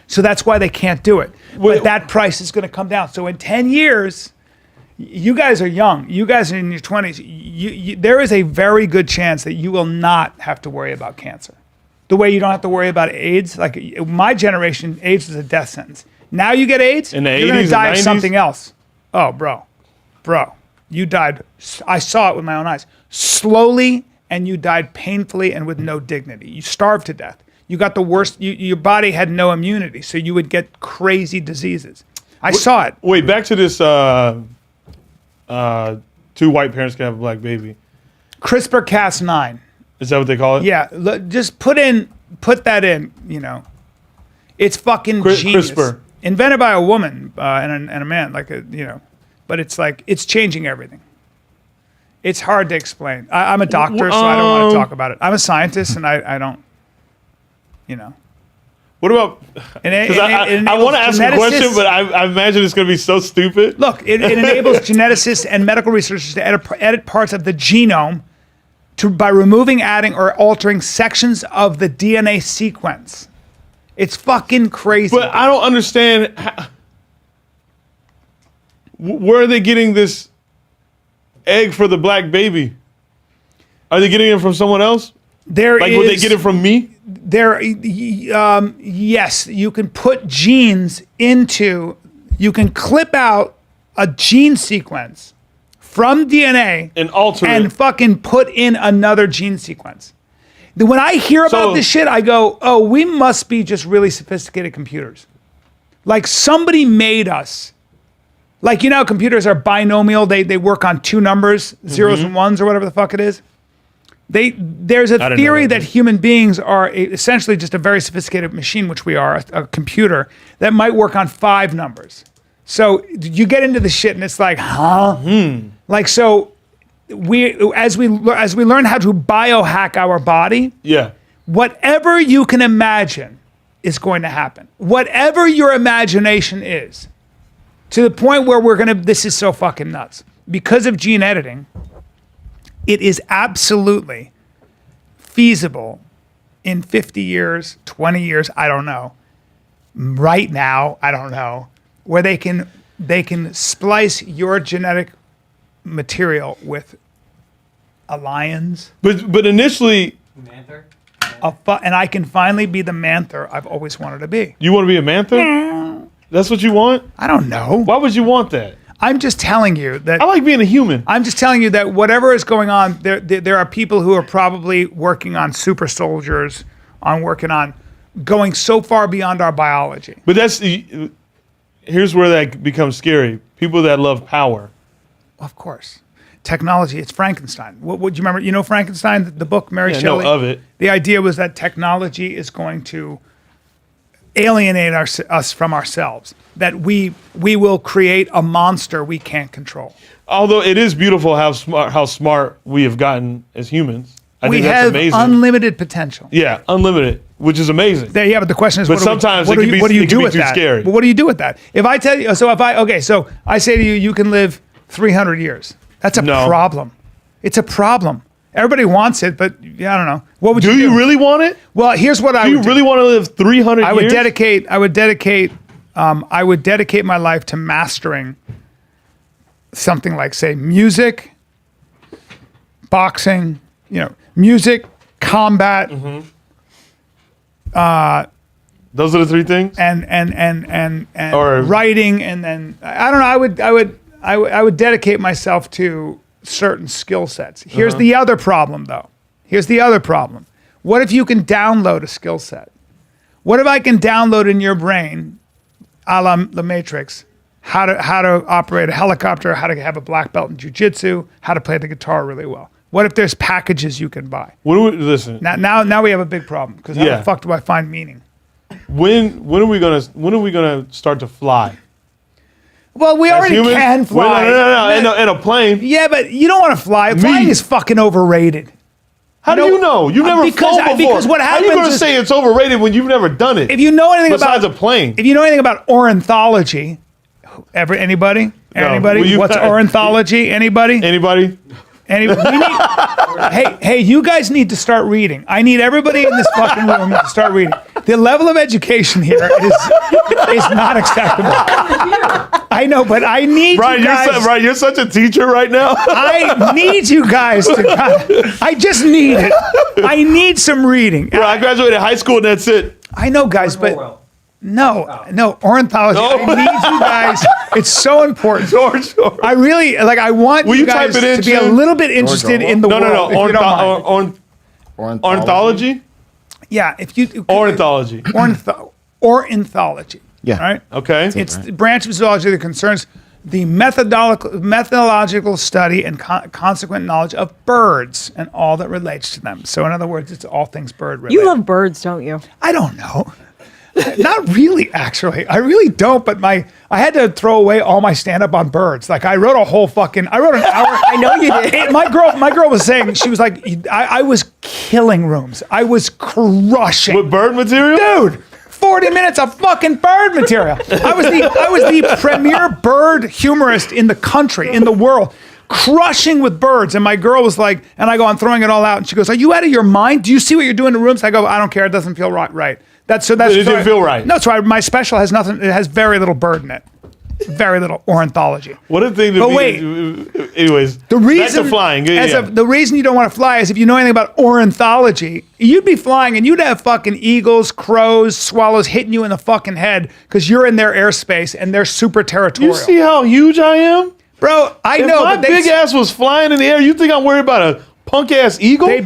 A: So that's why they can't do it. But that price is going to come down. So in 10 years, you guys are young. You guys are in your 20s. There is a very good chance that you will not have to worry about cancer. The way you don't have to worry about AIDS. Like my generation, AIDS was a death sentence. Now you get AIDS,
B: in the
A: you're
B: 80s
A: going to die
B: and
A: of
B: 90s?
A: something else. Oh, bro. You died. I saw it with my own eyes. Slowly, and you died painfully and with no dignity. You starved to death. You got the worst. Your body had no immunity, so you would get crazy diseases. I saw it.
B: Wait, back to this 2 white parents can have a black baby.
A: CRISPR-Cas9.
B: Is that what they call it?
A: Yeah, just put that in, It's fucking genius.
B: CRISPR.
A: Invented by a woman and a man, but it's like, it's changing everything. It's hard to explain. I'm a doctor, so I don't want to talk about it. I'm a scientist, and I don't,
B: What about? Because I want to ask a question, but I imagine it's going to be so stupid.
A: Look, it enables geneticists and medical researchers to edit parts of the genome by removing, adding, or altering sections of the DNA sequence. It's fucking crazy.
B: But I don't understand. Where are they getting this egg for the black baby? Are they getting it from someone else? Would they get it from me?
A: Yes, you can put genes into. You can clip out a gene sequence from DNA
B: and alter it.
A: And fucking put in another gene sequence. When I hear about this shit, I go, oh, we must be just really sophisticated computers. Like somebody made us Like, you know, computers are binomial. They work on two numbers, zeros and ones or whatever the fuck it is. There's a theory that human beings are essentially just a very sophisticated machine, which we are, a computer, that might work on 5 numbers. So you get into the shit and it's like, huh? Like, so as we learn how to biohack our body, whatever you can imagine is going to happen. Whatever your imagination is, to the point where this is so fucking nuts. Because of gene editing, it is absolutely feasible in 50 years, 20 years, I don't know. Right now, I don't know, where they can splice your genetic material with a lion's.
B: But initially,
D: Manther?
A: And I can finally be the manther I've always wanted to be.
B: you want to be a manther? That's what you want?
A: I don't know.
B: Why would you want that?
A: I'm just telling you that.
B: I like being a human.
A: I'm just telling you that whatever is going on, there are people who are probably working on super soldiers, working on going so far beyond our biology.
B: But here's where that becomes scary. People that love power.
A: Of course. Technology, it's Frankenstein. What do you remember? You know Frankenstein, the book, Mary Shelley?
B: I know of it.
A: The idea was that technology is going to alienate us from ourselves, that we will create a monster we can't control.
B: Although it is beautiful how smart we have gotten as humans. I think that's amazing.
A: We have unlimited potential.
B: Yeah, unlimited, which is amazing.
A: Yeah, but the question is,
B: But sometimes it can be too scary.
A: But what do you do with that? If I tell you, so I say to you, you can live 300 years. That's a problem. It's a problem. Everybody wants it, but yeah, I don't know. What would you do?
B: Do you really want it?
A: Well, here's what I would do.
B: Do you really want to live 300 years?
A: I would dedicate my life to mastering something like, say, music, boxing, music, combat.
B: Those are the 3 things?
A: And writing, and then I don't know, I would dedicate myself to certain skill sets. Here's the other problem, though. What if you can download a skill set? What if I can download in your brain, a la The Matrix, how to operate a helicopter, how to have a black belt in jiu-jitsu, how to play the guitar really well? What if there's packages you can buy?
B: Listen.
A: Now we have a big problem, because how the fuck do I find meaning?
B: When are we gonna start to fly?
A: Well, we already can fly.
B: No, in a plane.
A: Yeah, but you don't want to fly. Flying is fucking overrated.
B: How do you know? You've never flown before.
A: Because what happens
B: How are you going to say it's overrated when you've never done it?
A: If you know anything
B: besides a plane.
A: If you know anything about ornithology, anybody? What's ornithology? Anybody? Hey, you guys need to start reading. I need everybody in this fucking room to start reading. The level of education here is not acceptable. I know, but I need you guys.
B: You're such a teacher right now.
A: I need you guys to. I just need it. I need some reading.
B: I graduated high school and that's it.
A: I know, guys, but. No, ornithology. I need you guys. It's so important.
B: George.
A: I really I want you guys to be a little bit interested in the world.
B: No. Ornithology?
A: Yeah, if you
B: ornithology.
A: Ornithology.
C: Yeah.
A: All right.
B: Okay.
A: It's the branch of zoology that concerns the methodological study and consequent knowledge of birds and all that relates to them. So in other words, it's all things bird related.
E: You love birds, don't you?
A: I don't know. Not really, actually. I really don't, but I had to throw away all my stand-up on birds. Like, I wrote an hour.
E: I know you did.
A: My girl was saying, she was like, I was killing rooms. I was crushing.
B: With bird material?
A: Dude, 40 minutes of fucking bird material. I was the premier bird humorist in the country, in the world. Crushing with birds. And my girl was like, and I go, I'm throwing it all out. And she goes, are you out of your mind? Do you see what you're doing in the rooms? I go, I don't care. It doesn't feel right. It
B: didn't feel right.
A: No, that's why my special has nothing. It has very little bird in it. Very little ornithology.
B: What a thing to
A: but
B: be.
A: Wait.
B: Anyways,
A: the reason
B: back to flying.
A: The reason you don't want to fly is if you know anything about ornithology, you'd be flying and you'd have fucking eagles, crows, swallows hitting you in the fucking head because you're in their airspace and they're super territorial.
B: You see how huge I am?
A: Bro, I know.
B: If my big ass was flying in the air, you think I'm worried about a punk ass eagle.
A: They'd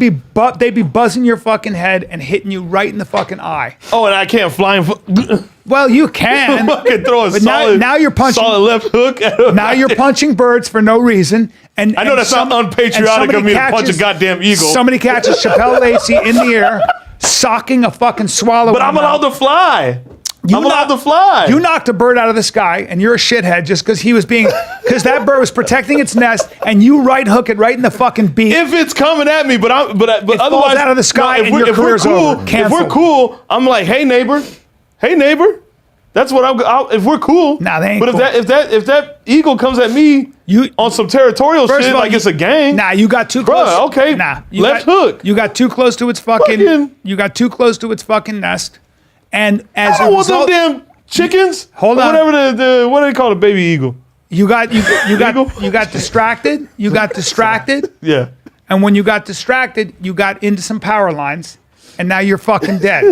A: be buzzing your fucking head and hitting you right in the fucking eye.
B: Oh, and I can't fly and
A: Well, you can.
B: fucking throw a
A: But
B: solid.
A: now you're punching.
B: solid left hook. At him.
A: Now you're punching birds for no reason. And
B: I know
A: and
B: that's not
A: and
B: unpatriotic
A: somebody
B: of me to punch a goddamn eagle.
A: Somebody catches Chappelle Lacey in the air, socking a fucking swallow.
B: But I'm allowed to fly. I'm allowed to fly.
A: You knocked a bird out of the sky, and you're a shithead just because because that bird was protecting its nest, and you right hook it right in the fucking beak.
B: If it's coming at me, but
A: falls
B: otherwise
A: out of the sky
B: if
A: and
B: we're,
A: your
B: if we're
A: career's
B: cool,
A: over.
B: if
A: Canceled.
B: we're cool, I'm like, hey neighbor. That's what if we're cool.
A: Nah, they ain't
B: But
A: cool.
B: if that eagle comes at me on some territorial
A: First
B: shit,
A: of all,
B: like it's a gang.
A: Nah, you got too close.
B: Bruh, okay,
A: Nah,
B: left hook.
A: You got too close to its fucking. You got too close to its fucking nest, and as
B: I
A: a
B: don't want them
A: result,
B: damn chickens.
A: Hold
B: or
A: on.
B: Whatever the what do they call a baby eagle?
A: you got distracted. You got distracted,
B: Yeah.
A: and when you got distracted, you got into some power lines, and now you're fucking dead.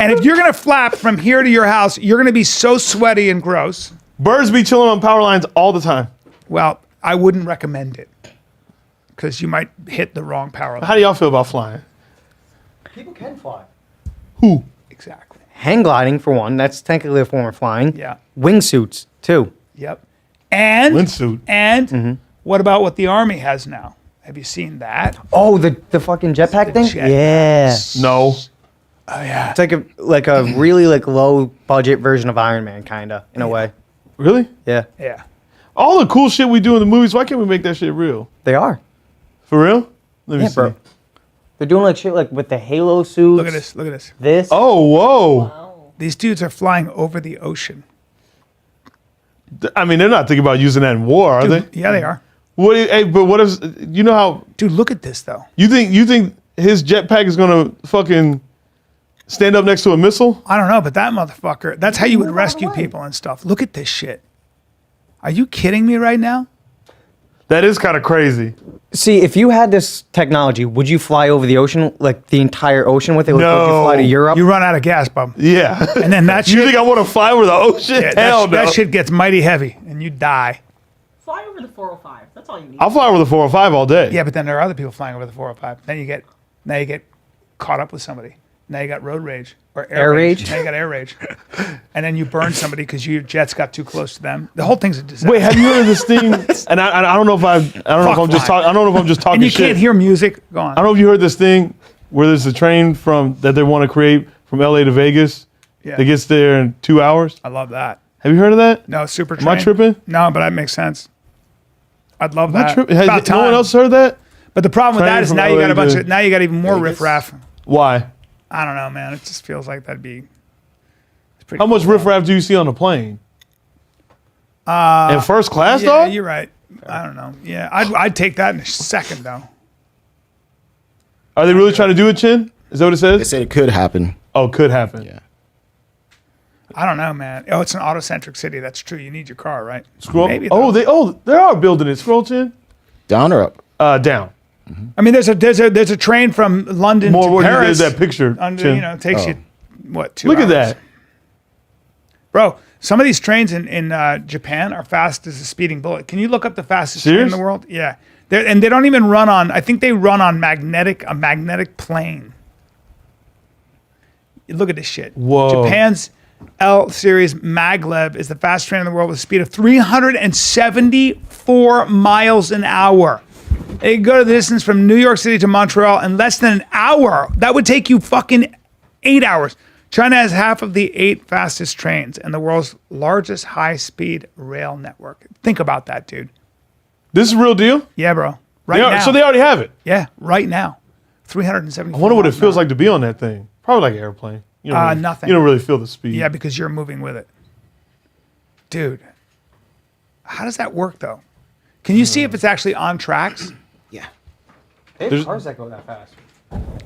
A: And if you're gonna flap from here to your house, you're gonna be so sweaty and gross.
B: Birds be chilling on power lines all the time.
A: Well, I wouldn't recommend it because you might hit the wrong power line.
B: How do y'all feel about flying?
E: People can fly.
B: Who?
A: Exactly.
E: Hang gliding, for one. That's technically a form of flying.
A: Yeah.
E: Wingsuits, too.
A: Yep. And
B: Windsuit.
A: And what about what the Army has now? Have you seen that?
E: Oh, the fucking jetpack thing?
A: jetpack.
E: Yeah.
B: No.
A: Oh yeah.
E: It's like a really low budget version of Iron Man, kinda, in a way.
B: Really?
E: Yeah.
A: Yeah.
B: All the cool shit we do in the movies, why can't we make that shit real?
E: They are.
B: For real? Let me
E: Yeah,
B: see.
E: bro. They're doing like shit like with the Halo suits.
A: Look at this. Look at this.
E: This.
B: Oh, whoa.
A: These dudes are flying over the ocean.
B: I mean, they're not thinking about using that in war, are they?
A: Yeah, they are.
B: Hey, but what if you know how
A: Dude, look at this though.
B: you think his jetpack is gonna fucking stand up next to a missile?
A: I don't know, but that motherfucker, that's how you would rescue people and stuff. Look at this shit. Are you kidding me right now?
B: That is kind of crazy.
E: See, if you had this technology, would you fly over the ocean, like the entire ocean with it? Like, would you fly to
B: No.
E: Europe?
A: You run out of gas, bub.
B: Yeah.
A: And then that
B: You
A: shit,
B: think I want to fly over the ocean?
A: yeah,
B: Hell no.
A: that shit gets mighty heavy and you die.
D: Fly over the 405. That's all you need.
B: I'll fly over the 405 all day.
A: Yeah, but then there are other people flying over the 405. Then now you get caught up with somebody. Now you got road rage or air,
E: Air rage?
A: Now you got air rage. And then you burn somebody because your jets got too close to them. The whole thing's a disaster.
B: Wait, have you heard of this thing? And I don't know if I'm just talking. I don't know if I'm just talking
A: and you
B: shit.
A: can't hear music. Go on.
B: I don't know if you heard this thing where there's a train that they want to create from LA to Vegas.
A: Yeah.
B: That gets there in 2 hours.
A: I love that.
B: Have you heard of that?
A: No, super train.
B: Am I tripping?
A: No, but that makes sense. I'd love
B: Am I
A: that.
B: tripping?
A: About
B: Has no
A: time.
B: one else heard that?
A: But the problem with
B: Train
A: that is
B: from
A: now you got
B: LA to
A: now you got even more
C: Vegas?
A: riffraff.
B: Why?
A: I don't know, man. It just feels like that'd be. It's pretty
B: How much
A: cool.
B: riffraff do you see on the plane? In first class,
A: Yeah,
B: dog?
A: you're right. I don't know. Yeah, I'd take that in a second though.
B: Are they really trying to do it, Chin? Is that what it
C: They
B: says?
C: said it could happen.
B: Oh, could happen.
C: Yeah.
A: I don't know, man. Oh, it's an autocentric city. That's true. You need your car, right?
B: Scroll.
A: Maybe, though.
B: They are building it. Scroll, Chin.
C: Down or up?
B: Down.
A: I mean, there's a train from London
B: More
A: to
B: where
A: Paris.
B: you did that picture,
A: Under,
B: Chin.
A: it takes you what 2
B: Look
A: hours?
B: at that.
A: Bro. Some of these trains in Japan are fast as a speeding bullet. Can you look up the fastest train in
B: Serious?
A: the world? Yeah, and they don't even run on. I think they run on a magnetic plane. Look at this shit.
B: Whoa.
A: Japan's L series maglev is the fastest train in the world with a speed of 374 miles an hour. It can go to the distance from New York City to Montreal in less than an hour. That would take you fucking 8 hours. China has half of the 8 fastest trains and the world's largest high-speed rail network. Think about that, dude.
B: This is a real deal?
A: Yeah, bro. Right now.
B: So they already have it.
A: Yeah, right now. 374.
B: I wonder what it feels like to be on that thing. Probably like an airplane. You don't really,
A: nothing.
B: You don't really feel the speed.
A: Yeah, because you're moving with it. Dude, how does that work, though? Can you see if it's actually on tracks?
C: Yeah.
E: They have
B: There's-
E: cars that go that fast.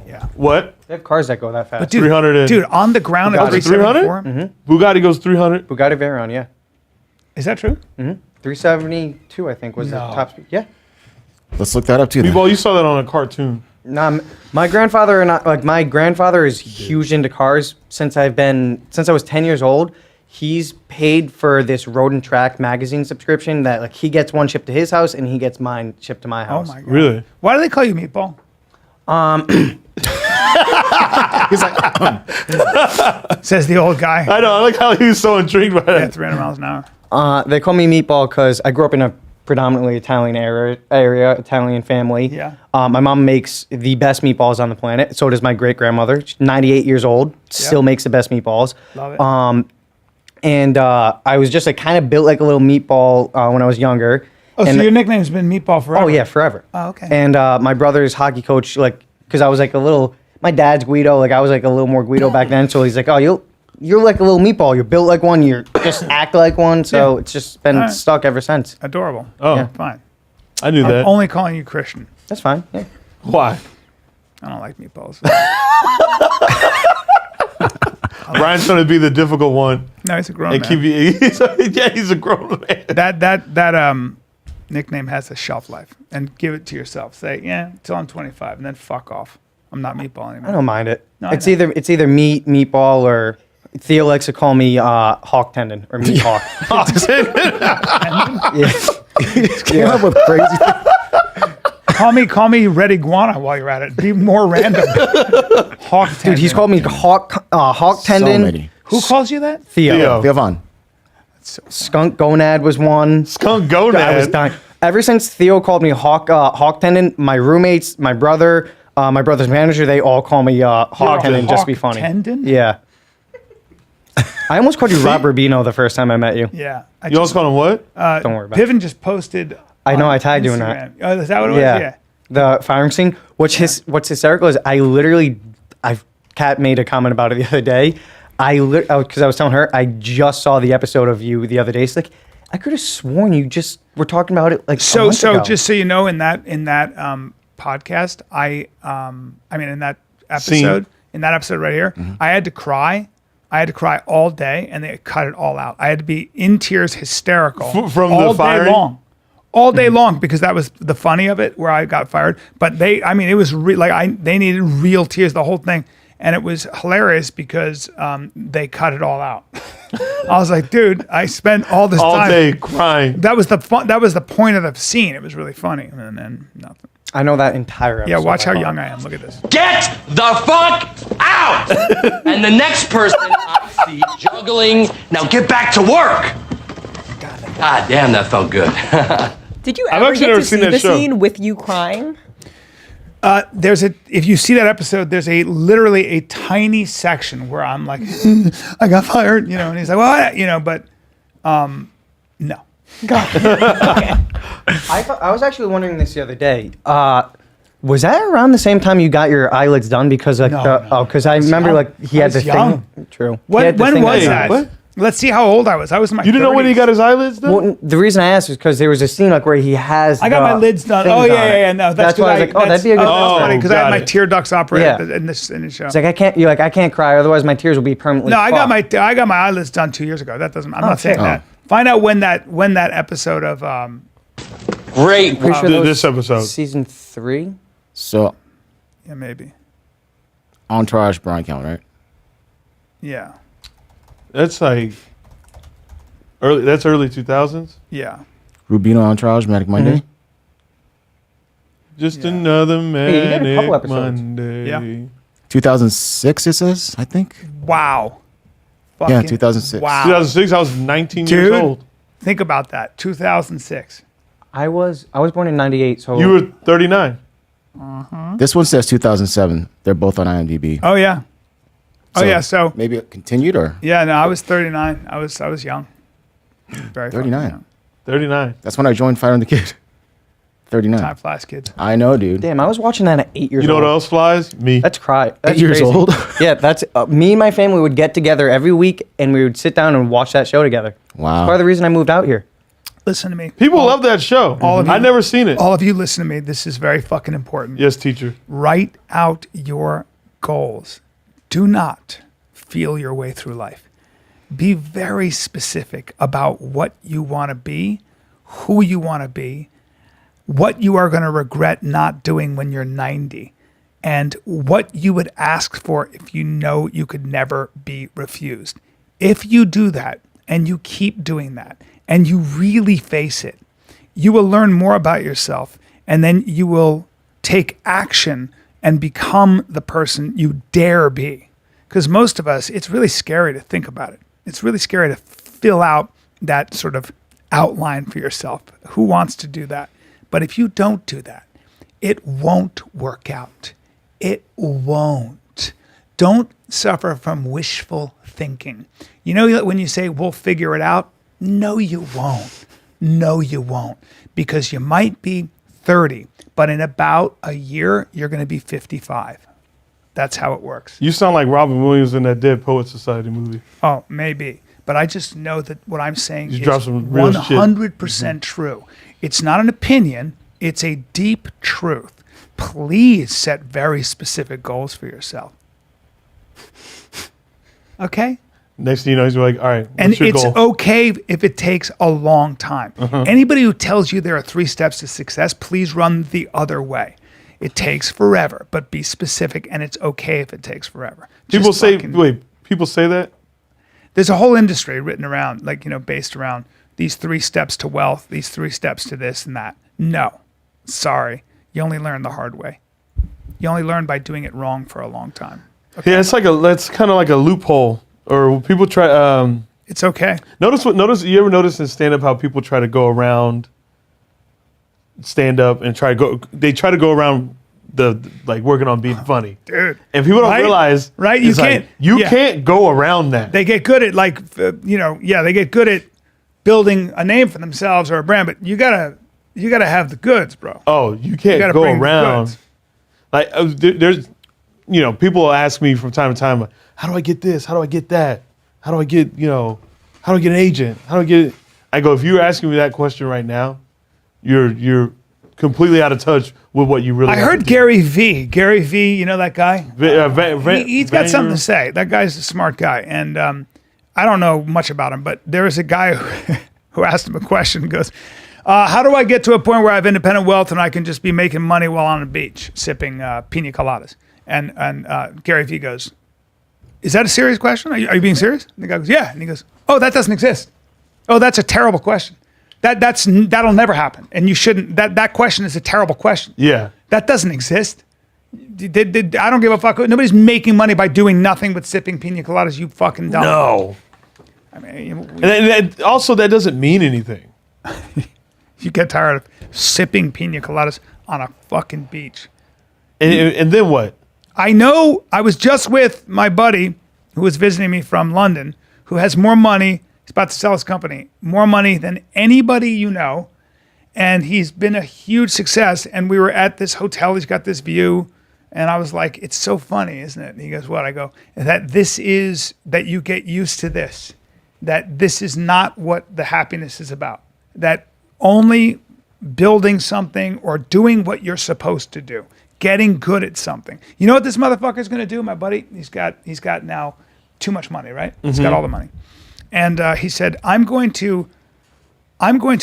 A: Yeah.
B: What?
E: They have cars that go that fast.
A: But dude,
B: 300 and-
A: dude, on the ground at
E: Bugatti.
A: 374?
B: Bugatti goes 300.
E: Bugatti Veyron, yeah.
A: Is that true?
E: 372, I think, was the
A: No.
E: top speed. Yeah.
C: Let's look that up too. then.
B: B-Ball, you saw that on a cartoon.
E: Nah, my grandfather my grandfather is huge into cars since I was 10 years old. He's paid for this Road and Track magazine subscription that like he gets one shipped to his house and he gets mine shipped to my
A: Oh
E: house.
A: my god.
B: Really?
A: Why do they call you Meatball?
C: He's like,
A: Says the old guy.
B: I know. I like how he was so intrigued by
A: Yeah,
B: that.
A: 300 miles an hour.
E: They call me Meatball because I grew up in a predominantly Italian area, Italian family.
A: Yeah.
E: My mom makes the best meatballs on the planet. So does my great grandmother. She's 98 years old, still makes the best meatballs.
A: Love it.
E: And I was just like kind of built like a little meatball when I was younger.
A: Oh, so
E: and
A: your nickname's been Meatball forever?
E: Oh yeah, forever.
A: Oh, okay.
E: And my brother's hockey coach, like, because I was like a little. My dad's Guido, like I was like a little more Guido back then. So he's like, oh, you're like a little meatball. You're built like one. You're just act like one. So
A: Yeah.
E: it's just been
A: Alright.
E: stuck ever since.
A: Adorable.
B: Oh,
E: Yeah.
A: Fine.
B: I knew that.
A: I'm only calling you Christian.
E: That's fine. Yeah.
B: Why?
A: I don't like meatballs.
B: Ryan's trying to be the difficult one
A: No, he's a grown
B: and
A: man.
B: keep you. Yeah, he's a grown man.
A: That nickname has a shelf life, and give it to yourself. Say, yeah, till I'm 25, and then fuck off. I'm not Meatball anymore.
E: I don't mind it.
A: No, I
E: it's
A: know.
E: either meatball, or Theo likes to call me hawk tendon or meat hawk.
C: came up with crazy things.
A: Call me Red Iguana while you're at it. Be more random. Hawk tendon.
E: Dude, he's called me hawk tendon.
C: So many.
A: Who calls you that?
E: Theo.
B: Theo.
C: Vaughn.
E: Skunk gonad was one.
B: Skunk
E: I was
B: gonad.
E: dying. Ever since Theo called me hawk tendon, my roommates, my brother, my brother's manager, they all call me hawk tendon just to be
A: Hawk
E: funny.
A: tendon?
E: Yeah. I almost called you Rob Rubino the first time I met you.
A: Yeah.
B: You always call him what?
E: Don't worry about it.
A: Piven just posted.
E: I know,
A: on
E: I tagged you in that.
A: Instagram. Oh, is that what it was? Yeah.
E: The firing scene. What's hysterical is Kat made a comment about it the other day. Because I was telling her, I just saw the episode of you the other day. It's like, I could have sworn you just were talking about it like a
A: So
E: month ago.
A: just so you know, in that podcast, in that episode right here, I had to cry. I had to cry all day, and they cut it all out. I had to be in tears, hysterical
B: From
A: all
B: the firing?
A: day long. All day long, because that was the funny of it, where I got fired. But it was they needed real tears, the whole thing. And it was hilarious because they cut it all out. I was like, dude, I spent all this
B: All
A: time.
B: day crying.
A: That was the fun. That was the point of the scene. It was really funny. And then nothing.
E: I know that entire episode.
A: Yeah, watch how
E: by
A: young
E: heart.
A: I am. Look at this.
F: Get the fuck out! And the next person I see juggling, now get back to work! God damn, that felt good.
G: Did you
B: I've
G: ever
B: actually
G: get
B: never
G: to
B: seen
G: see
B: that
G: the
B: show.
G: scene with you crying?
A: If you see that episode, there's literally a tiny section where I'm like, I got fired, and he's like, well, but no.
E: I was actually wondering this the other day. Was that around the same time you got your eyelids done? Because like because I remember
A: young.
E: like he
A: I
E: had the
A: was young.
E: thing. True. He
A: When
E: had the thing
A: was
E: on-
A: that?
B: What?
A: Let's see how old I was. I was in my
B: You didn't know when he
A: 30s.
B: got his eyelids done?
E: Well, the reason I asked is because there was a scene like where he has.
A: I got
E: the
A: my lids done.
E: things
A: Oh
E: on it.
A: yeah. No, that's
E: why I was like, oh, that'd be a good.
A: That's funny because I had
B: got
A: my
B: it.
A: tear ducts operated
E: Yeah.
A: in this show.
E: It's like I can't cry, otherwise my tears will be permanently.
A: No, I got
E: fucked.
A: my eyelids done 2 years ago. That doesn't. I'm not saying
E: okay.
A: that. Find out when that episode of
F: Great.
E: Pretty sure that was
B: This episode.
E: season 3.
C: So,
A: yeah, maybe.
C: Entourage, Brian Count, right?
A: Yeah.
B: That's like early. That's early 2000s.
A: Yeah.
C: Rubino Entourage, Manic Monday.
B: Just another
E: you did a couple
B: manic
E: episodes.
B: Monday.
A: Yeah.
C: 2006, it says, I think.
A: Wow.
C: Yeah,
A: Fucking-
C: 2006.
A: Wow.
B: 2006. I was 19
A: Dude.
B: years old.
A: Think about that. 2006.
E: I was born in '98, so
B: You were 39.
C: This one says 2007. They're both on IMDb.
A: Oh yeah. Oh yeah. So
C: maybe it continued or
A: yeah. No, I was 39. I was young. Very fucking
C: 39.
A: young.
B: 39.
C: That's when I joined Fire and the Kid. 39.
A: Time flies, kids.
C: I know, dude.
E: damn, I was watching that at 8 years
B: You know
E: old.
B: what else flies? Me.
E: That's cry. That's
C: 8 years
E: crazy.
C: old?
E: Yeah, that's me and my family would get together every week and we would sit down and watch that show together.
C: Wow.
E: Part of the reason I moved out here.
A: Listen to me.
B: People love that show.
A: all of you-
B: I've never seen it.
A: All of you listen to me. This is very fucking important.
B: Yes, teacher.
A: Write out your goals. Do not feel your way through life. Be very specific about what you want to be, who you want to be, what you are going to regret not doing when you're 90, and what you would ask for if you know you could never be refused. If you do that and you keep doing that and you really face it, you will learn more about yourself, and then you will take action and become the person you dare be. Because most of us, it's really scary to think about it. It's really scary to fill out that sort of outline for yourself. Who wants to do that? But if you don't do that, it won't work out. It won't. Don't suffer from wishful thinking. You know, when you say, we'll figure it out, no, you won't. No, you won't. Because you might be 30, but in about a year, you're going to be 55. That's how it works.
B: You sound like Robin Williams in that Dead Poet Society movie.
A: Oh, maybe. But I just know that what I'm saying
B: You
A: is
B: dropped some real shit.
A: 100% true. It's not an opinion. It's a deep truth. Please set very specific goals for yourself. Okay?
B: Next thing you know, he's like, all right,
A: And
B: what's your
A: it's
B: goal?
A: okay if it takes a long time. Anybody who tells you there are 3 steps to success, please run the other way. It takes forever, but be specific, and it's okay if it takes forever.
B: People
A: Just
B: say,
A: fucking-
B: wait, people say that?
A: There's a whole industry written around, like, you know, based around these 3 steps to wealth, these 3 steps to this and that. No, sorry. You only learn the hard way. You only learn by doing it wrong for a long time.
B: Yeah, that's kind of like a loophole. Or people try.
A: It's okay.
B: You ever notice in stand up how people try to go around stand up and they try to go around the like working on being funny.
A: Dude.
B: And people don't
A: Right?
B: realize,
A: Right? You
B: it's like,
A: can't-
B: you
A: yeah.
B: can't go around that.
A: They get good at they get good at building a name for themselves or a brand, but you gotta have the goods, bro.
B: Oh, you can't
A: gotta
B: go
A: bring the
B: around.
A: goods.
B: Like there's, people will ask me from time to time, how do I get this? How do I get that? How do I get, how do I get an agent? How do I get? I go, if you're asking me that question right now, you're completely out of touch with what you really.
A: I
B: have
A: heard
B: to do.
A: Gary V, you know that guy? He's got something to
B: Vayner-
A: say. That guy's a smart guy. And I don't know much about him, but there was a guy who asked him a question and goes, how do I get to a point where I have independent wealth and I can just be making money while on the beach sipping pina coladas? And Gary V goes, is that a serious question? Are you being serious? And the guy goes, yeah. And he goes, oh, that doesn't exist. Oh, that's a terrible question. That'll never happen. And you shouldn't, that question is a terrible question.
B: Yeah.
A: That doesn't exist. I don't give a fuck. Nobody's making money by doing nothing but sipping pina coladas, you fucking dumb.
B: No.
A: I mean,
B: And also, that doesn't mean anything.
A: you get tired of sipping pina coladas on a fucking beach.
B: And then what?
A: I know I was just with my buddy who was visiting me from London, who has more money. He's about to sell his company, more money than anybody you know. And he's been a huge success. And we were at this hotel. He's got this view. And I was like, it's so funny, isn't it? And he goes, what? I go, that you get used to this, that this is not what the happiness is about, that only building something or doing what you're supposed to do, getting good at something. You know what this motherfucker's going to do, my buddy? He's got now too much money, right? He's got all the money. And he said, I'm going to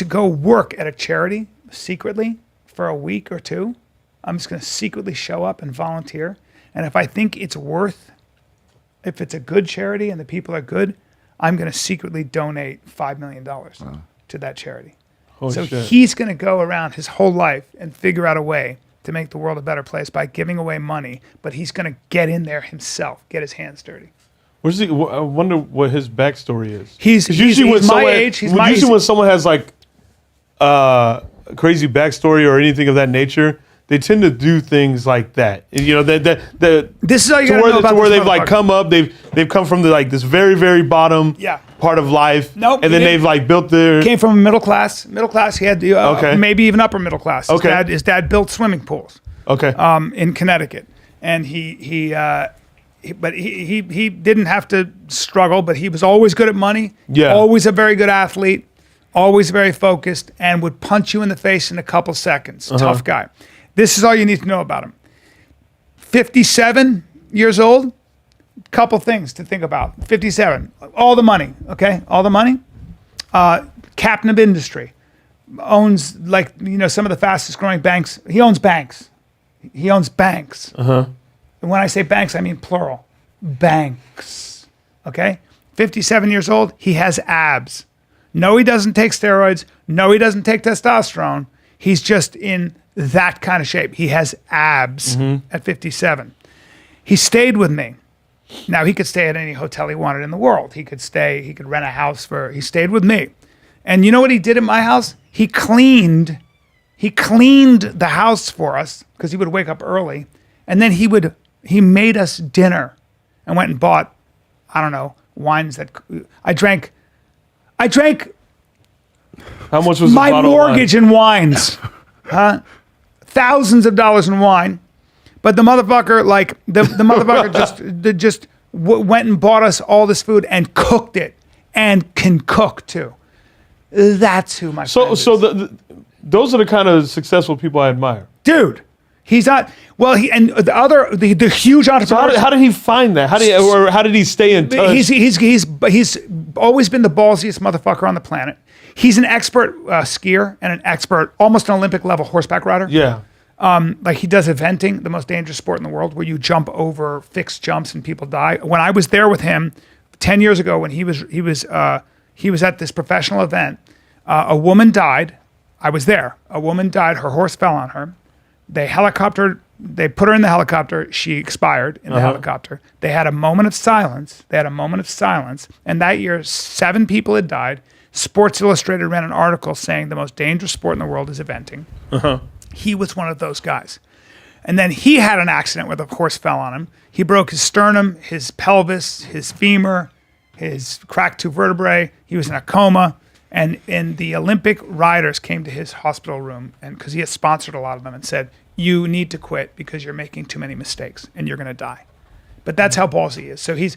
A: go work at a charity secretly for a week or 2. I'm just going to secretly show up and volunteer. And if I think it's if it's a good charity and the people are good, I'm going to secretly donate $5 million to that charity. So
B: shit.
A: he's going to go around his whole life and figure out a way to make the world a better place by giving away money. But he's going to get in there himself, get his hands dirty.
B: Where's he? I wonder what his backstory is.
A: 'Cause he's my
B: someone,
A: age.
B: Usually when someone has like a crazy backstory or anything of that nature, they tend to do things like that. And,
A: This is all you got to know about
B: to where
A: this
B: they've like
A: motherfucker.
B: come up, they've come from this very very bottom
A: Yeah.
B: part of life.
A: Nope,
B: and
A: he
B: then
A: didn't.
B: they've like built their.
A: Came from middle class. He had the
B: Okay.
A: maybe even upper middle class.
B: Okay.
A: His dad built swimming pools.
B: Okay.
A: In Connecticut, and he didn't have to struggle, but he was always good at money.
B: Yeah.
A: Always a very good athlete, always very focused, and would punch you in the face in a couple seconds. Tough guy. This is all you need to know about him. 57 years old. Couple things to think about. 57. All the money. Okay, all the money. Captain of industry. Owns some of the fastest growing banks. He owns banks. And when I say banks, I mean plural. Banks. Okay? 57 years old, he has abs. No, he doesn't take steroids. No, he doesn't take testosterone. He's just in that kind of shape. He has abs at 57. He stayed with me. Now, he could stay at any hotel he wanted in the world. He could rent a house he stayed with me. And you know what he did at my house? He cleaned the house for us because he would wake up early. And then he made us dinner and went and bought, I don't know, wines that I drank.
B: How much was
A: My
B: the bottle of wine?
A: mortgage in wines, huh? Thousands of dollars in wine, but the motherfucker, like the motherfucker, just went and bought us all this food and cooked it, and can cook too. That's who my friend is.
B: Those are the kind of successful people I admire.
A: Dude, he's not. Well, the huge entrepreneur.
B: So how did he find that? How did he stay in touch?
A: He's always been the ballsiest motherfucker on the planet. He's an expert skier and an expert, almost an Olympic level horseback rider.
B: Yeah.
A: Like he does eventing, the most dangerous sport in the world, where you jump over fixed jumps and people die. When I was there with him 10 years ago, when he was at this professional event, a woman died. I was there. A woman died. Her horse fell on her. They put her in the helicopter. She expired in the helicopter. They had a moment of silence. And that year, 7 people had died. Sports Illustrated ran an article saying the most dangerous sport in the world is eventing. He was one of those guys. And then he had an accident where the horse fell on him. He broke his sternum, his pelvis, his femur, his cracked 2 vertebrae. He was in a coma. And the Olympic riders came to his hospital room, and because he had sponsored a lot of them, and said, "You need to quit because you're making too many mistakes and you're going to die." But that's how ballsy he is. So he's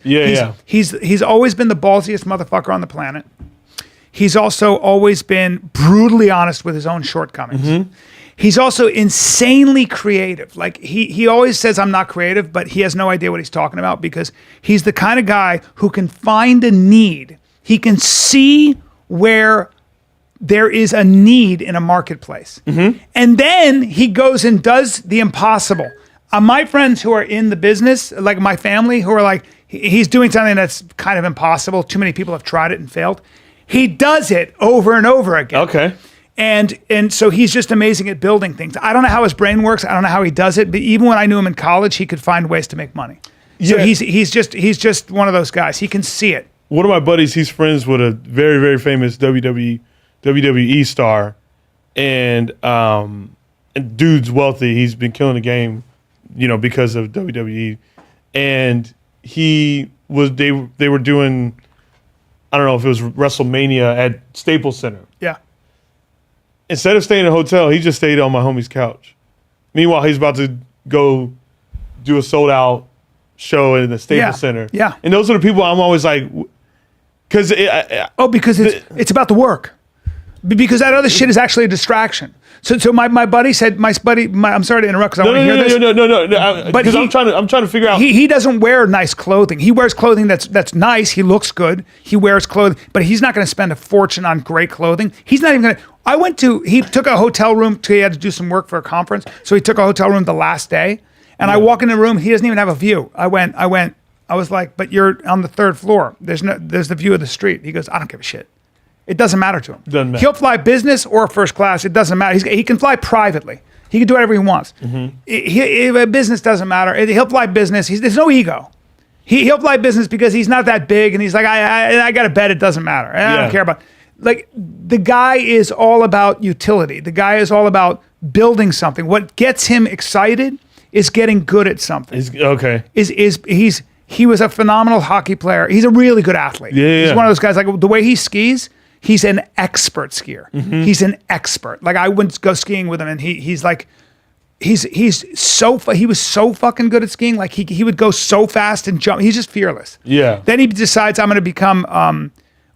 A: always been the ballsiest motherfucker on the planet. He's also always been brutally honest with his own shortcomings. He's also insanely creative. Like he always says, "I'm not creative," but he has no idea what he's talking about because he's the kind of guy who can find a need. He can see where there is a need in a marketplace. And then he goes and does the impossible. My friends who are in the business, like my family, who are like, he's doing something that's kind of impossible. Too many people have tried it and failed. He does it over and over again.
B: Okay.
A: And so he's just amazing at building things. I don't know how his brain works. I don't know how he does it. But even when I knew him in college, he could find ways to make money. So he's just one of those guys. He can see it.
B: One of my buddies, he's friends with a very, very famous WWE star, and dude's wealthy. He's been killing the game, because of WWE. And they were doing, I don't know if it was WrestleMania at Staples Center.
A: Yeah.
B: Instead of staying in a hotel, he just stayed on my homie's couch. Meanwhile, he's about to go do a sold out show in the Staples Center.
A: Yeah.
B: And those are the people I'm always like, because
A: it's about the work. Because that other shit is actually a distraction. So my buddy said, I'm sorry to interrupt because I want to hear this.
B: No.
A: But
B: I'm trying to figure out.
A: He doesn't wear nice clothing. He wears clothing that's nice. He looks good. He wears clothing, but he's not going to spend a fortune on great clothing. He's not even going to. He took a hotel room. He had to do some work for a conference, so he took a hotel room the last day. And I walk in the room. He doesn't even have a view. I was like, but you're on the 3rd floor. There's the view of the street. He goes, I don't give a shit. It doesn't matter to him.
B: Doesn't matter.
A: He'll fly business or first class. It doesn't matter. He can fly privately. He can do whatever he wants. Business doesn't matter. He'll fly business. There's no ego. He'll fly business because he's not that big, and he's like, I got to bet it doesn't matter. I don't care about. Like, the guy is all about utility. The guy is all about building something. What gets him excited is getting good at something. He was a phenomenal hockey player. He's a really good athlete. He's one of those guys, like the way he skis, he's an expert skier. He's an expert. Like, I went to go skiing with him, and he was so fucking good at skiing. Like, he would go so fast and jump. He's just fearless.
B: Yeah.
A: Then he decides, I'm going to become,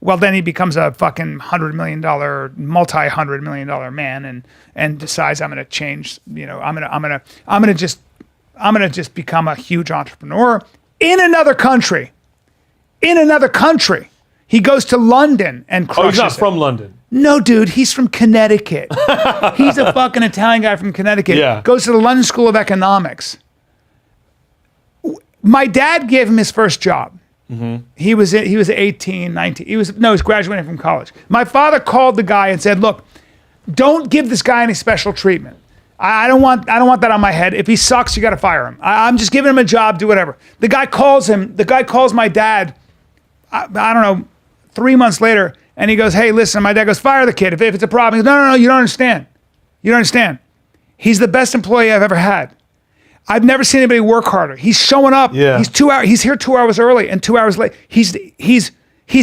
A: then he becomes a fucking multi-$100 million man, and decides, I'm going to change, I'm going to just become a huge entrepreneur in another country. He goes to London and crushes
B: he's not from London.
A: No, dude, he's from Connecticut. He's a fucking Italian guy from Connecticut.
B: Yeah.
A: Goes to the London School of Economics. My dad gave him his first job. He was 18, 19. He was graduating from college. My father called the guy and said, look, don't give this guy any special treatment. I don't want that on my head. If he sucks, you got to fire him. I'm just giving him a job, do whatever. The guy calls my dad, I don't know, 3 months later, and he goes, hey, listen, my dad goes, fire the kid. If it's a problem, he goes, no, you don't understand. You don't understand. He's the best employee I've ever had. I've never seen anybody work harder. He's showing up.
B: Yeah.
A: He's here 2 hours early and 2 hours late. He's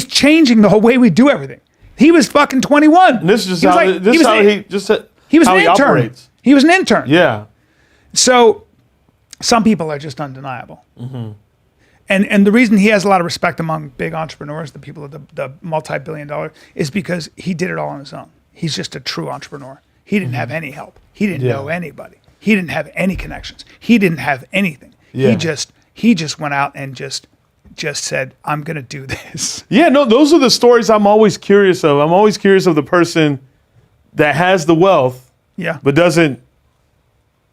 A: changing the whole way we do everything. He was fucking 21.
B: And this is just
A: He was
B: how,
A: like-
B: this
A: he
B: is
A: was
B: how
A: an-
B: he just
A: He was
B: how
A: an
B: he
A: intern.
B: operates.
A: He was an intern.
B: Yeah.
A: So some people are just undeniable. And the reason he has a lot of respect among big entrepreneurs, the people of the multi-billion-dollar, is because he did it all on his own. He's just a true entrepreneur. He didn't have any help. He didn't know anybody. He didn't have any connections. He didn't have anything.
B: Yeah.
A: He just went out and just said, I'm gonna do this.
B: Yeah, no, those are the stories I'm always curious of. I'm always curious of the person that has the wealth
A: Yeah.
B: but doesn't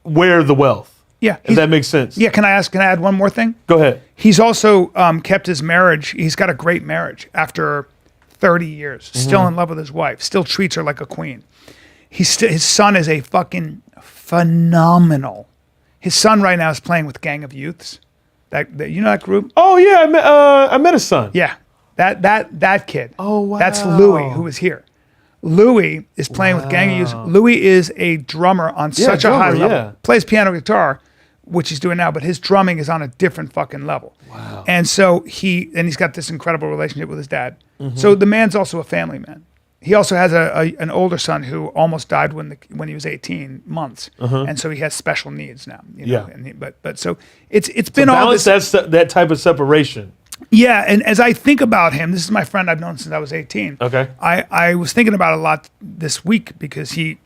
B: wear the wealth.
A: Yeah.
B: If that makes sense.
A: Yeah, can I add one more thing?
B: Go ahead.
A: He's also kept his marriage. He's got a great marriage after 30 years. Still in love with his wife. Still treats her like a queen. His son is a fucking phenomenal. His son right now is playing with Gang of Youths. That you know that group?
B: Oh yeah, I met his son.
A: Yeah, that kid.
B: Oh, wow.
A: That's Louis, who is here. Louis is playing with Gang of Youths. Louis is a drummer on such a high
B: drummer,
A: level.
B: yeah.
A: Plays piano guitar, which he's doing now, but his drumming is on a different fucking level. Wow. And so he's got this incredible relationship with his dad. So the man's also a family man. He also has an older son who almost died when he was 18 months, and so he has special needs now. You know?
B: Yeah.
A: And but so it's been all
B: Balance
A: this.
B: that type of separation.
A: Yeah, and as I think about him, this is my friend I've known since I was 18.
B: Okay.
A: I was thinking about it a lot this week because he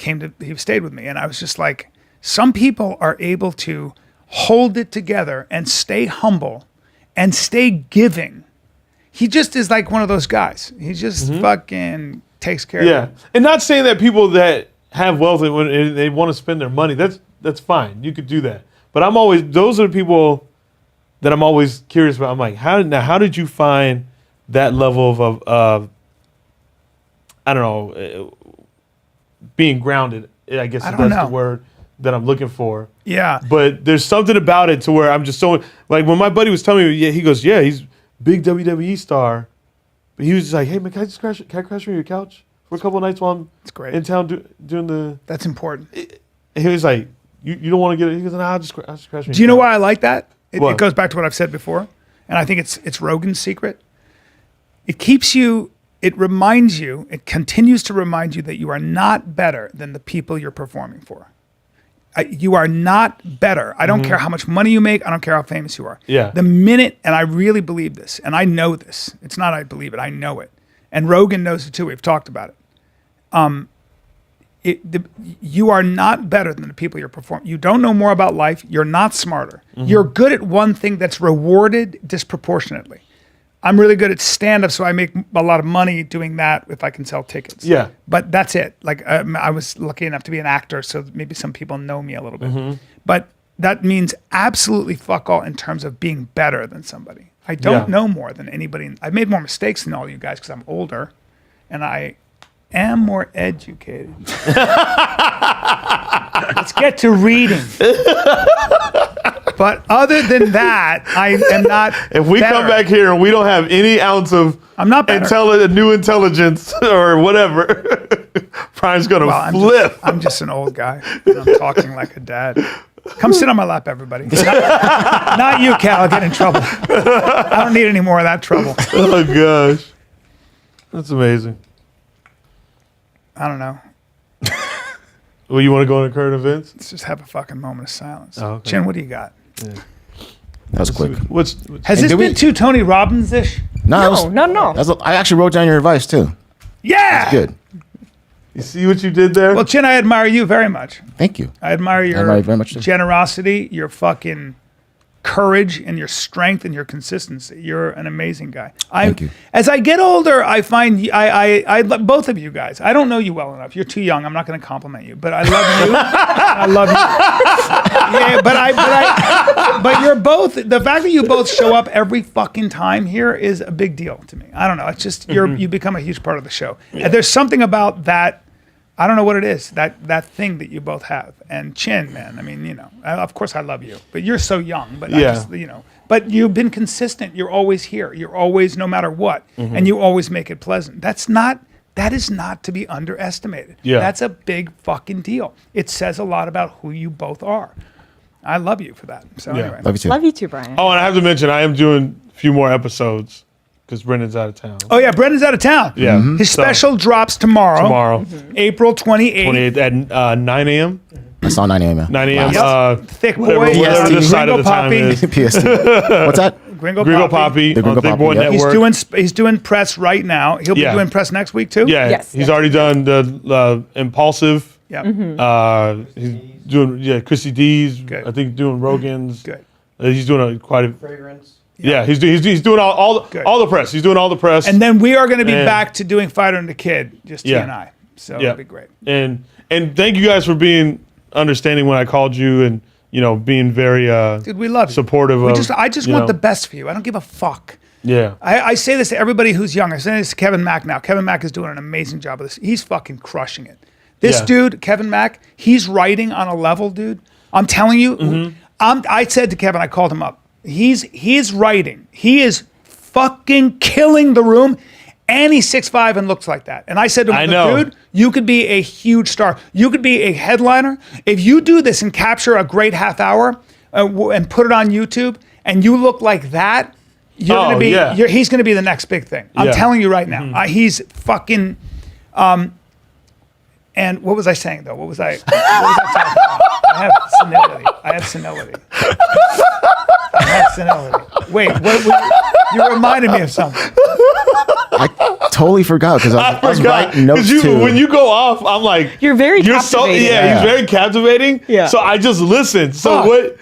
A: stayed with me, and I was just like, some people are able to hold it together and stay humble and stay giving. He just is like one of those guys. He just fucking takes care of
B: Yeah,
A: it.
B: and not saying that people that have wealth and when they want to spend their money, that's fine. You could do that. But those are the people that I'm always curious about. I'm like, how did you find that level of I don't know, being grounded? I guess
A: I
B: that's
A: don't know.
B: the word that I'm looking for.
A: Yeah.
B: But there's something about it to where I'm just so like when my buddy was telling me, he goes, yeah, he's big WWE star. But he was just like, hey man, can I crash on your couch for a couple of nights while I'm
A: great.
B: in town doing the?
A: That's important.
B: And he was like, you don't want to get it? He goes, nah, I'll just crash on your couch.
A: Do you know why I like that? It
B: What?
A: goes back to what I've said before, and I think it's Rogan's secret. It keeps you. It reminds you. It continues to remind you that you are not better than the people you're performing for. You are not better. I don't care how much money you make. I don't care how famous you are.
B: Yeah.
A: The minute, and I really believe this, and I know this. It's not I believe it. I know it, and Rogan knows it too. We've talked about it. You are not better than the people you're performing. You don't know more about life. You're not smarter. You're good at one thing that's rewarded disproportionately. I'm really good at stand-up, so I make a lot of money doing that if I can sell tickets.
B: Yeah.
A: But that's it. Like I was lucky enough to be an actor, so maybe some people know me a little bit. But that means absolutely fuck all in terms of being better than somebody. I don't know more than anybody. I've made more mistakes than all you guys because I'm older, and I am more educated. Let's get to reading. But other than that, I am not.
B: If we
A: better.
B: come back here and we don't have any ounce of
A: I'm not better.
B: new intelligence or whatever, Brian's gonna
A: Well,
B: flip.
A: I'm just an old guy. And I'm talking like a dad. Come sit on my lap, everybody. Not you, Cal. I'll get in trouble. I don't need any more of that trouble.
B: Oh gosh, that's amazing.
A: I don't know.
B: Well, you want to go into current events?
A: Let's just have a fucking moment of silence.
B: Oh, okay.
A: Chin, what do you got?
C: That was quick.
B: What's
A: Has this
C: did
A: been
C: we-
A: too Tony Robbins-ish?
C: No,
G: No.
C: I actually wrote down your advice too.
A: Yeah.
C: Good.
B: you see what you did there?
A: Well, Chin, I admire you very much.
C: Thank you.
A: I admire your
C: admire you very much, too.
A: generosity, your fucking courage, and your strength and your consistency. You're an amazing guy.
C: Thank you.
A: As I get older, I find I both of you guys. I don't know you well enough. You're too young. I'm not going to compliment you, but I love you. I love you. Yeah, but you're both. The fact that you both show up every fucking time here is a big deal to me. I don't know. It's just you become a huge part of the show. And there's something about that I don't know what it is, that thing that you both have. And Chin, man, I mean, you know, of course I love you, but you're so young. But I
B: Yeah.
A: just, you know, but you've been consistent. You're always here. You're always, no matter what, and you always make it pleasant. That is not to be underestimated.
B: Yeah.
A: That's a big fucking deal. It says a lot about who you both are. I love you for that. So
B: Yeah.
A: anyway.
C: Love you too.
G: Love you too, Brian.
B: Oh, and I have to mention, I am doing a few more episodes because Brendan's out of town.
A: Oh yeah, Brendan's out of town.
B: Yeah.
A: His
B: So,
A: special drops tomorrow.
B: tomorrow,
A: April 28th.
B: 28th at 9 a.m.
C: I saw 9 a.m.
B: 9 a.m.
A: Yep. Thick
B: Whatever,
A: boy.
B: whatever
C: Yes,
B: the side of
A: Gringo
B: the time
A: Poppy.
B: is.
C: PST. What's that?
A: Gringo
B: Gringo
A: Poppy.
B: Poppy
C: The
B: on
C: Gringo
B: Thick
C: Poppy,
B: Boy
C: yeah.
B: Network.
A: He's doing press right now. He'll be
B: Yeah.
A: doing press next week too.
B: Yeah,
G: Yes,
B: he's
G: yes.
B: already done the Impulsive.
A: Yeah.
B: He's doing Chrissy D's.
A: Good.
B: I think doing Rogan's.
A: Good.
B: He's doing quite a.
E: Fragrance.
B: Yeah, he's doing all
A: Good.
B: the press. He's doing all the press.
A: And then we are going to be
B: And-
A: back to doing Fighter and the Kid, just he
B: Yeah.
A: and I. So
B: Yeah.
A: it'll be great.
B: and thank you guys for being understanding when I called you and being very
A: Dude, we love you.
B: supportive of.
A: I just want the best for you. I don't give a fuck.
B: Yeah.
A: I say this to everybody who's young. I say this to Kevin Mack now. Kevin Mack is doing an amazing job of this. He's fucking crushing it. This
B: Yeah.
A: dude, Kevin Mack, he's writing on a level, dude. I'm telling you.
B: Mm-hmm.
A: I said to Kevin, I called him up. He's writing. He is fucking killing the room. And he's 6'5" and looks like that. And I said to him,
B: I know.
A: dude, you could be a huge star. You could be a headliner. If you do this and capture a great half hour and put it on YouTube and you look like that, you're
B: Oh,
A: gonna be.
B: yeah.
A: He's gonna be the next big thing. I'm
B: Yeah.
A: telling you right now. He's fucking. And what was I saying though? What was I talking about? I have senility. Wait, you reminded me of something.
C: I totally forgot because I was writing notes too.
B: When you go off, I'm like,
G: You're very
B: you're so
G: captivating.
B: yeah,
C: Yeah.
B: he's very captivating.
G: Yeah.
B: So I just listened. So
A: Fuck.
B: what?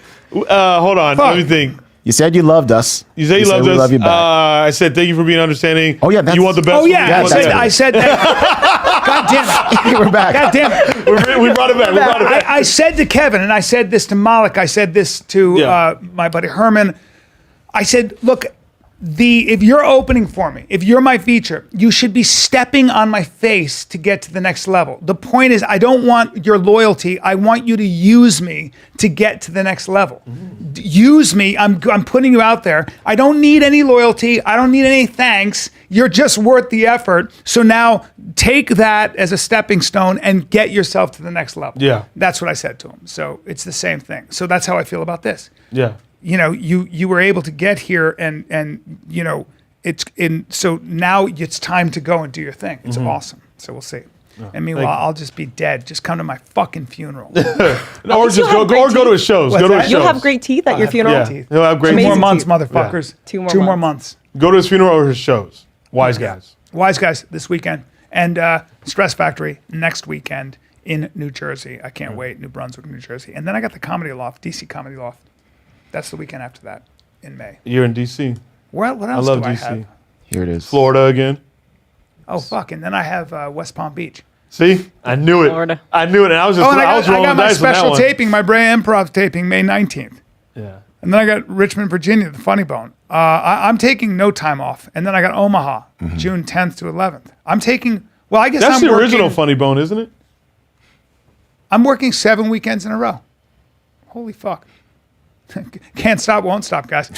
B: Hold on,
A: Fuck.
B: let me think.
C: You said you loved us.
B: You said you loved
C: we
B: us.
C: love you back.
B: I said thank you for being understanding.
C: Oh, yeah, that's-
B: you want the best.
A: Oh
B: for me.
A: yeah,
C: Yeah,
B: You
C: that's
B: want
C: it.
A: I said that. God damn it.
C: We're back.
A: God damn it.
B: we brought it back. We brought it back.
A: I said to Kevin, and I said this to Malik, I said this to
B: Yeah.
A: my buddy Herman. I said, look, if you're opening for me, if you're my feature, you should be stepping on my face to get to the next level. The point is, I don't want your loyalty. I want you to use me to get to the next level. Use me. I'm putting you out there. I don't need any loyalty. I don't need any thanks. You're just worth the effort. So now take that as a stepping stone and get yourself to the next level.
B: Yeah.
A: That's what I said to him. So it's the same thing. So that's how I feel about this.
B: Yeah.
A: You were able to get here and so now it's time to go and do your thing. It's awesome. So we'll see. And meanwhile,
B: thank you.
A: I'll just be dead. Just come to my fucking funeral.
B: Or just
G: you'll
B: go
G: have great
B: or go to his shows.
A: What's
B: Go to
A: that?
B: his
G: You'll
B: shows.
G: have great teeth at your funeral.
B: Yeah.
A: teeth.
B: He'll have great
A: 2 more
G: Amazing
A: months,
G: teeth.
A: motherfuckers.
G: Yeah.
A: 2 more months.
B: Go to his funeral or his shows. Wise guys.
A: Wise Guys this weekend. And Stress Factory next weekend in New Jersey. I can't wait. New Brunswick, New Jersey. And then I got the Comedy Loft, DC Comedy Loft. That's the weekend after that in May.
B: You're in DC.
A: What
B: I
A: else
B: love
A: do I
B: DC.
A: have?
C: Here it is.
B: Florida again.
A: Oh, fuck. And then I have West Palm Beach.
B: See, I knew it.
G: Florida.
B: I knew it, and I was just
A: Oh, and
B: I was
A: I
B: rolling
A: got
B: the
A: my
B: dice on that
A: special
B: one.
A: taping, my Brea Improv taping, May 19th.
B: Yeah.
A: And then I got Richmond, Virginia, the Funny Bone. I'm taking no time off. And then I got Omaha, June 10th to 11th. I'm taking, well, I guess
B: That's
A: I'm
B: the
A: working,
B: original Funny Bone, isn't it?
A: I'm working 7 weekends in a row. Holy fuck. Can't stop, won't stop, guys.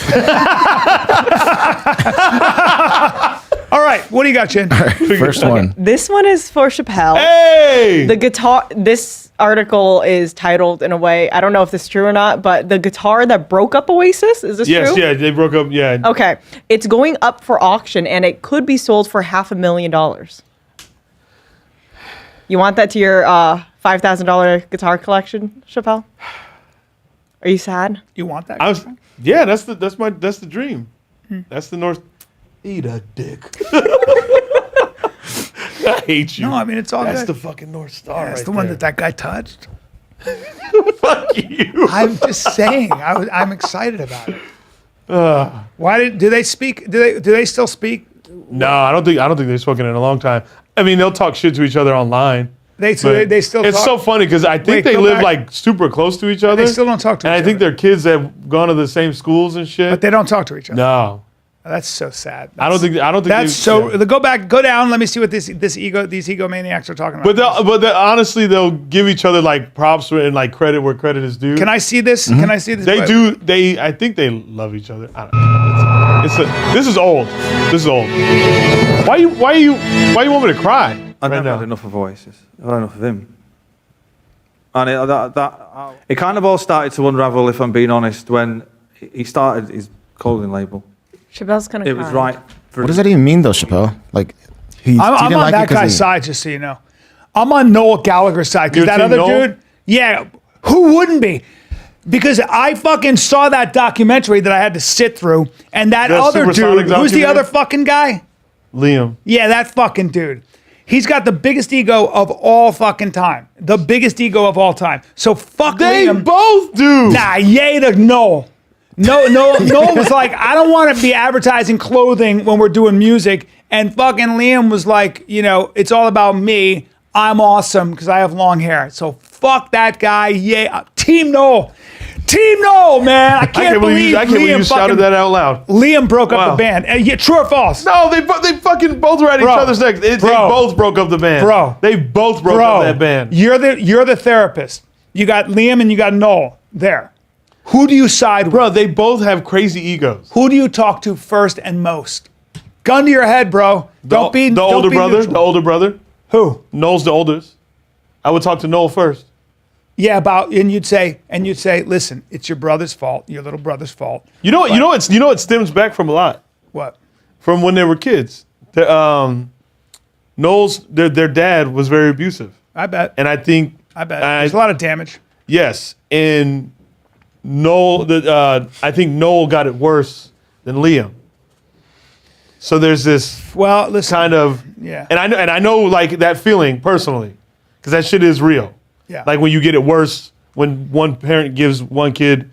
A: All right, what do you got, Chin?
C: First one.
G: This one is for Chappelle.
B: Hey.
G: The guitar, this article is titled in a way, I don't know if this is true or not, but the guitar that broke up Oasis, is this
B: Yes,
G: true?
B: yeah, they broke up. Yeah.
G: Okay. It's going up for auction and it could be sold for $500,000. You want that to your $5,000 guitar collection, Chappelle? Are you sad?
A: You want that?
B: I was. Yeah, that's the dream. That's the North. Eat a dick. I hate you.
A: No, I mean, it's all
B: That's
A: good.
B: the fucking North Star.
A: That's
B: right
A: the one
B: there.
A: that guy touched.
B: Fuck you.
A: I'm just saying. I'm excited about it. Why do they speak? Do they still speak?
B: No, I don't think they've spoken in a long time. I mean, they'll talk shit to each other online.
A: They
B: but
A: they still.
B: It's
A: talk?
B: so funny because I think
A: Wait,
B: they
A: go
B: live
A: back.
B: like super close to each other.
A: They still don't talk to
B: and
A: each
B: I think
A: other.
B: their kids have gone to the same schools and shit.
A: But they don't talk to each other.
B: No.
A: That's so sad.
B: I don't think
A: That's
B: they-
A: so.
B: yeah.
A: Go down. Let me see what these egomaniacs are talking about.
B: But honestly, they'll give each other like props and like credit where credit is due.
A: Can I see this? Can I see this?
B: They do. I think they love each other. I don't know. This is old. This is old. Why you want me to cry?
H: I've
B: right
H: never
B: now?
H: had enough of Oasis. I've had enough of him. And it kind of all started to unravel, if I'm being honest, when he started his clothing label.
G: Chappelle's kind of.
H: It was right.
C: What does that even mean, though, Chappelle? Like,
A: I'm on that guy's side, just so you know. I'm on Noel Gallagher's side because
B: You're
A: that
B: team
A: other
B: Noel?
A: dude. Yeah, who wouldn't be? Because I fucking saw that documentary that I had to sit through, and that
B: The
A: other
B: Supersonic
A: dude, who's the
B: documentary?
A: other fucking guy?
B: Liam.
A: Yeah, that fucking dude. He's got the biggest ego of all fucking time. The biggest ego of all time. So fuck
B: They
A: Liam.
B: both do.
A: Nah, yay to Noel. Noel was like, I don't want to be advertising clothing when we're doing music. And fucking Liam was like, it's all about me. I'm awesome because I have long hair. So fuck that guy. Yeah. Team Noel. Team Noel, man. I can't believe
B: you shouted that out loud.
A: Liam broke up
B: Wow.
A: the band. Yeah, true or false?
B: No, they fucking both were at each
A: Bro.
B: other's necks. They
A: Bro.
B: both broke up the band.
A: Bro.
B: They both broke up that band.
A: You're the therapist. You got Liam and you got Noel there. Who do you side with?
B: Bro, they both have crazy egos.
A: Who do you talk to first and most? Gun to your head, bro. Don't be
B: the older brother.
A: neutral.
B: The older brother.
A: Who?
B: Noel's the oldest. I would talk to Noel first.
A: Yeah, and you'd say, listen, it's your brother's fault, your little brother's fault.
B: You know it stems back from a lot.
A: What?
B: From when they were kids. Noel's their dad was very abusive.
A: I bet.
B: And I think
A: There's a lot of damage.
B: yes, and I think Noel got it worse than Liam. So there's this
A: Well, listen.
B: kind of
A: Yeah.
B: and I know like that feeling personally because that shit is real.
A: Yeah.
B: Like when you get it worse when one parent gives one kid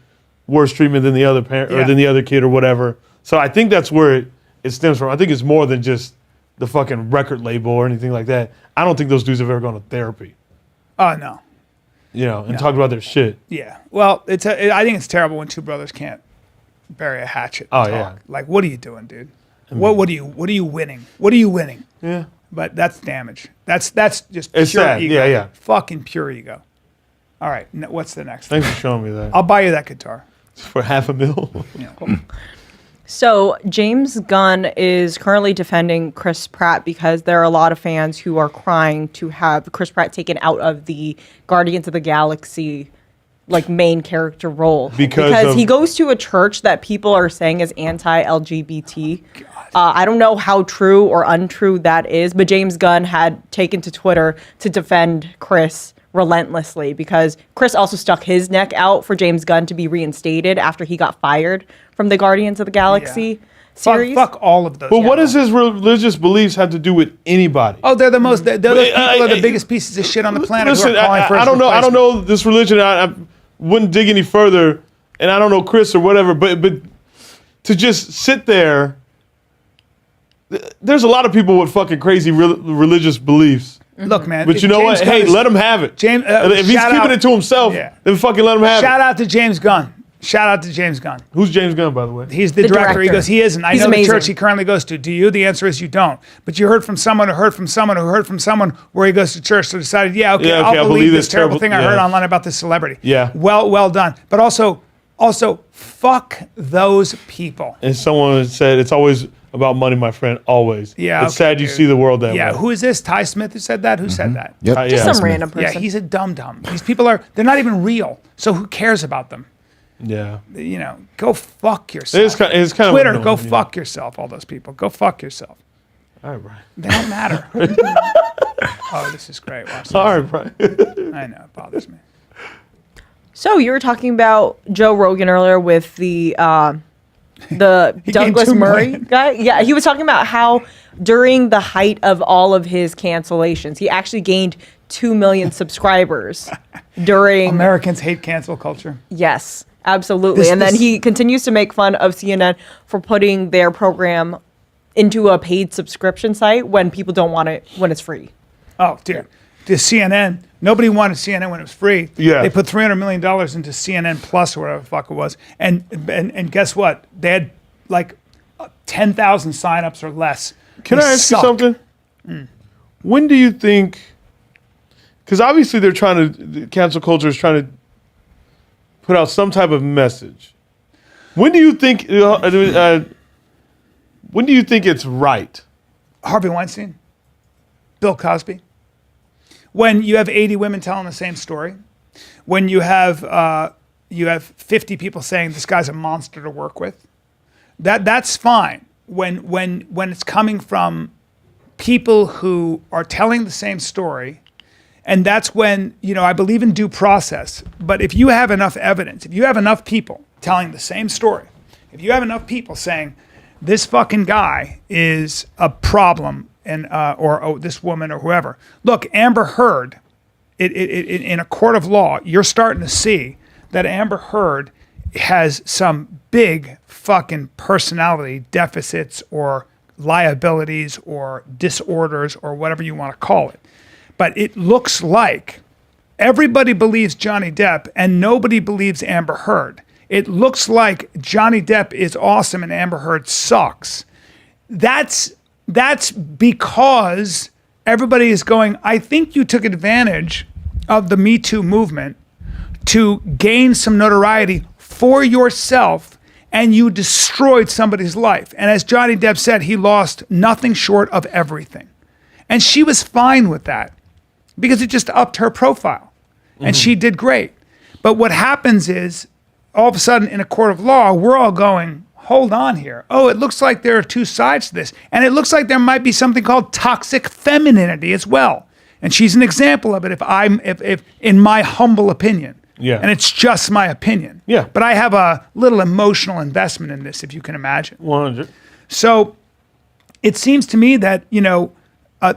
B: worse treatment than the other parent or
A: Yeah.
B: than the other kid or whatever. So I think that's where it stems from. I think it's more than just the fucking record label or anything like that. I don't think those dudes have ever gone to therapy,
A: Oh, no.
B: and talked about their shit.
A: Yeah. Well, I think it's terrible when two brothers can't bury a hatchet.
B: Oh,
A: and
B: yeah.
A: talk. Like, what are you doing, dude? What are you winning? What are you winning?
B: Yeah.
A: But that's damage. That's just
B: It's
A: pure
B: sad.
A: ego.
B: Yeah, yeah.
A: Fucking pure ego. All right. What's the next?
B: Thanks for showing me that.
A: I'll buy you that guitar.
B: For $500,000.
G: So James Gunn is currently defending Chris Pratt because there are a lot of fans who are crying to have Chris Pratt taken out of the Guardians of the Galaxy main character role
B: Because
G: he goes to a church that people are saying is anti-LGBT. I don't know how true or untrue that is, but James Gunn had taken to Twitter to defend Chris relentlessly because Chris also stuck his neck out for James Gunn to be reinstated after he got fired from the Guardians of the Galaxy series.
A: Fuck all of those.
B: But what does his religious beliefs have to do with anybody?
A: Oh, they're the most. Those people are the
B: I-
A: biggest pieces of shit on the planet.
B: Listen,
A: who are calling for
B: I
A: his
B: don't know. I don't
A: replacement.
B: know this religion. I wouldn't dig any further, and I don't know Chris or whatever. But to just sit there, there's a lot of people with fucking crazy religious beliefs.
A: Look, man.
B: But you know what?
A: James Gunn
B: Hey,
A: is-
B: let him have it.
A: James,
B: if he's
A: shout
B: keeping
A: out-
B: it to himself,
A: Yeah.
B: then fucking let him have
A: Shout
B: it.
A: out to James Gunn. Shout out to James Gunn.
B: Who's James Gunn, by the way?
A: He's the
G: The
A: director. He
G: director.
A: goes, he isn't. I
G: He's
A: know
G: amazing.
A: the church he currently goes to. Do you? The answer is you don't. But you heard from someone who heard from someone who heard from someone where he goes to church. So decided, I'll believe this terrible thing I heard online about this celebrity.
B: Yeah.
A: Well done. But also, fuck those people.
B: And someone said it's always about money, my friend. Always.
A: Yeah,
B: It's
A: okay,
B: sad you
A: dude.
B: see the world that
A: Yeah.
B: way.
A: Who is this? Ty Smith who said that? Who said that?
C: Yep.
B: Yeah.
G: Just
B: Ty
G: some
C: Smith.
G: random
A: Yeah,
G: person.
A: he's a dum-dum. These people they're not even real. So who cares about them?
B: Yeah.
A: Go fuck yourself.
B: It's kind
A: Twitter,
B: of
A: go
B: annoying,
A: fuck yourself, all those people. Go fuck yourself.
B: All right, Brian.
A: They don't matter. Oh, this is great. Watch this.
B: All right, Brian.
A: I know, it bothers me.
G: So you were talking about Joe Rogan earlier with the
A: gained
G: Douglas
A: $2
G: Murray
A: million.
G: guy. Yeah, he was talking about how during the height of all of his cancellations, he actually gained 2 million subscribers during.
A: Americans hate cancel culture.
G: Yes, absolutely. And then
A: this-
G: he continues to make fun of CNN for putting their program into a paid subscription site when people don't want it when it's free.
A: Oh, dude. To CNN, nobody wanted CNN when it was free.
B: Yeah.
A: They put $300 million into CNN Plus or whatever the fuck it was. And guess what? They had 10,000 signups or less.
B: Can
A: They
B: I ask
A: suck.
B: you something? When do you think? Because obviously the cancel culture is trying to put out some type of message. When do you think? When do you think it's right?
A: Harvey Weinstein, Bill Cosby. When you have 80 women telling the same story, when you have 50 people saying this guy's a monster to work with, that's fine. When it's coming from people who are telling the same story, and that's when, I believe in due process. But if you have enough evidence, if you have enough people telling the same story, if you have enough people saying this fucking guy is a problem, and or this woman or whoever. Look, Amber Heard, in a court of law, you're starting to see that Amber Heard has some big fucking personality deficits or liabilities or disorders or whatever you want to call it. But it looks like everybody believes Johnny Depp and nobody believes Amber Heard. It looks like Johnny Depp is awesome and Amber Heard sucks. That's because everybody is going, I think you took advantage of the Me Too movement to gain some notoriety for yourself, and you destroyed somebody's life. And as Johnny Depp said, he lost nothing short of everything. And she was fine with that because it just upped her profile. And she did great. But what happens is, all of a sudden in a court of law, we're all going, hold on here. Oh, it looks like there are two sides to this. And it looks like there might be something called toxic femininity as well. And she's an example of it if in my humble opinion.
B: Yeah.
A: And it's just my opinion.
B: Yeah.
A: But I have a little emotional investment in this, if you can imagine.
B: 100.
A: So it seems to me that,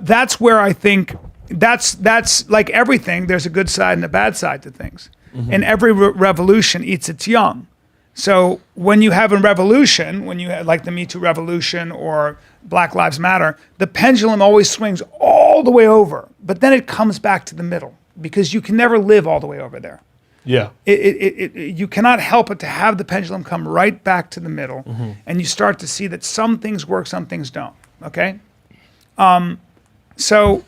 A: that's where I think that's like everything. There's a good side and a bad side to things. And every revolution eats its young. So when you have a revolution, when you have like the Me Too revolution or Black Lives Matter, the pendulum always swings all the way over, but then it comes back to the middle because you can never live all the way over there.
B: Yeah.
A: You cannot help but to have the pendulum come right back to the middle, and you start to see that some things work, some things don't. Okay? So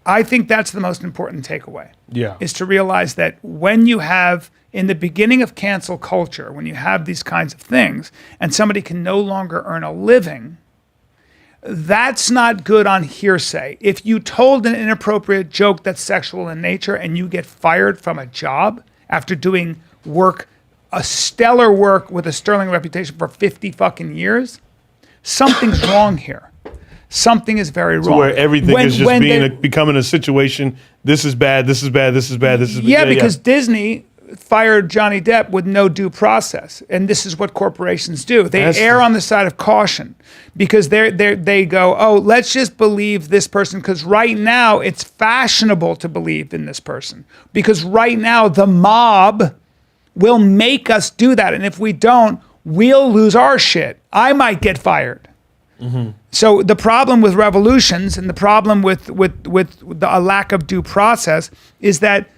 A: I think that's the most important takeaway.
B: Yeah.
A: Is to realize that when you have, in the beginning of cancel culture, when you have these kinds of things, and somebody can no longer earn a living, that's not good on hearsay. If you told an inappropriate joke that's sexual in nature and you get fired from a job after doing work, a stellar work with a sterling reputation for 50 fucking years, something's wrong here. Something is very wrong.
B: Where everything is just becoming a situation. This is bad. This is bad. This is bad. This is bad.
A: Yeah, because Disney fired Johnny Depp with no due process, and this is what corporations do. They err on the side of caution because they go, oh, let's just believe this person because right now it's fashionable to believe in this person because right now the mob will make us do that, and if we don't, we'll lose our shit. I might get fired. So the problem with revolutions and the problem with a lack of due process is that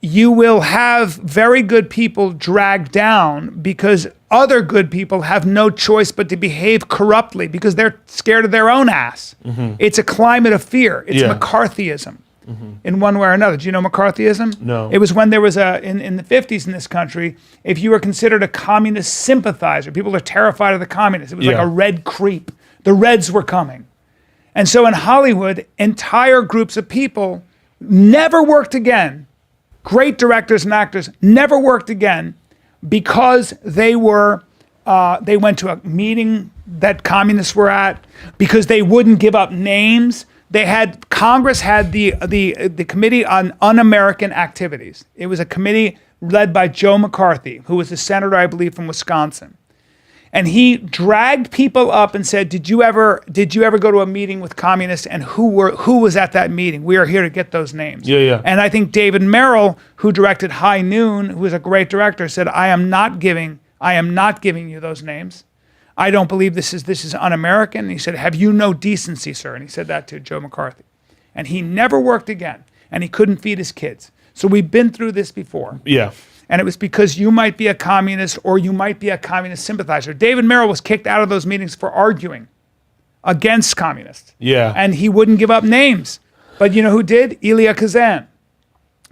A: you will have very good people dragged down because other good people have no choice but to behave corruptly because they're scared of their own ass. It's a climate of fear. It's McCarthyism in one way or another. Do you know McCarthyism?
B: No.
A: It was when there was in the 50s in this country, if you were considered a communist sympathizer, people are terrified of the communists. It was like a red creep. The Reds were coming. And so in Hollywood, entire groups of people never worked again. Great directors and actors never worked again because they went to a meeting that communists were at, because they wouldn't give up names. Congress had the Committee on Un-American Activities. It was a committee led by Joe McCarthy, who was a senator, I believe, from Wisconsin. And he dragged people up and said, did you ever go to a meeting with communists, and who was at that meeting? We are here to get those names.
B: Yeah.
A: And I think David Merrill, who directed High Noon, who was a great director, said, I am not giving you those names. I don't believe this is un-American. And he said, have you no decency, sir? And he said that to Joe McCarthy. And he never worked again, and he couldn't feed his kids. So we've been through this before.
B: Yeah.
A: And it was because you might be a communist or you might be a communist sympathizer. David Merrill was kicked out of those meetings for arguing against communists.
B: Yeah.
A: And he wouldn't give up names. But you know who did? Elia Kazan.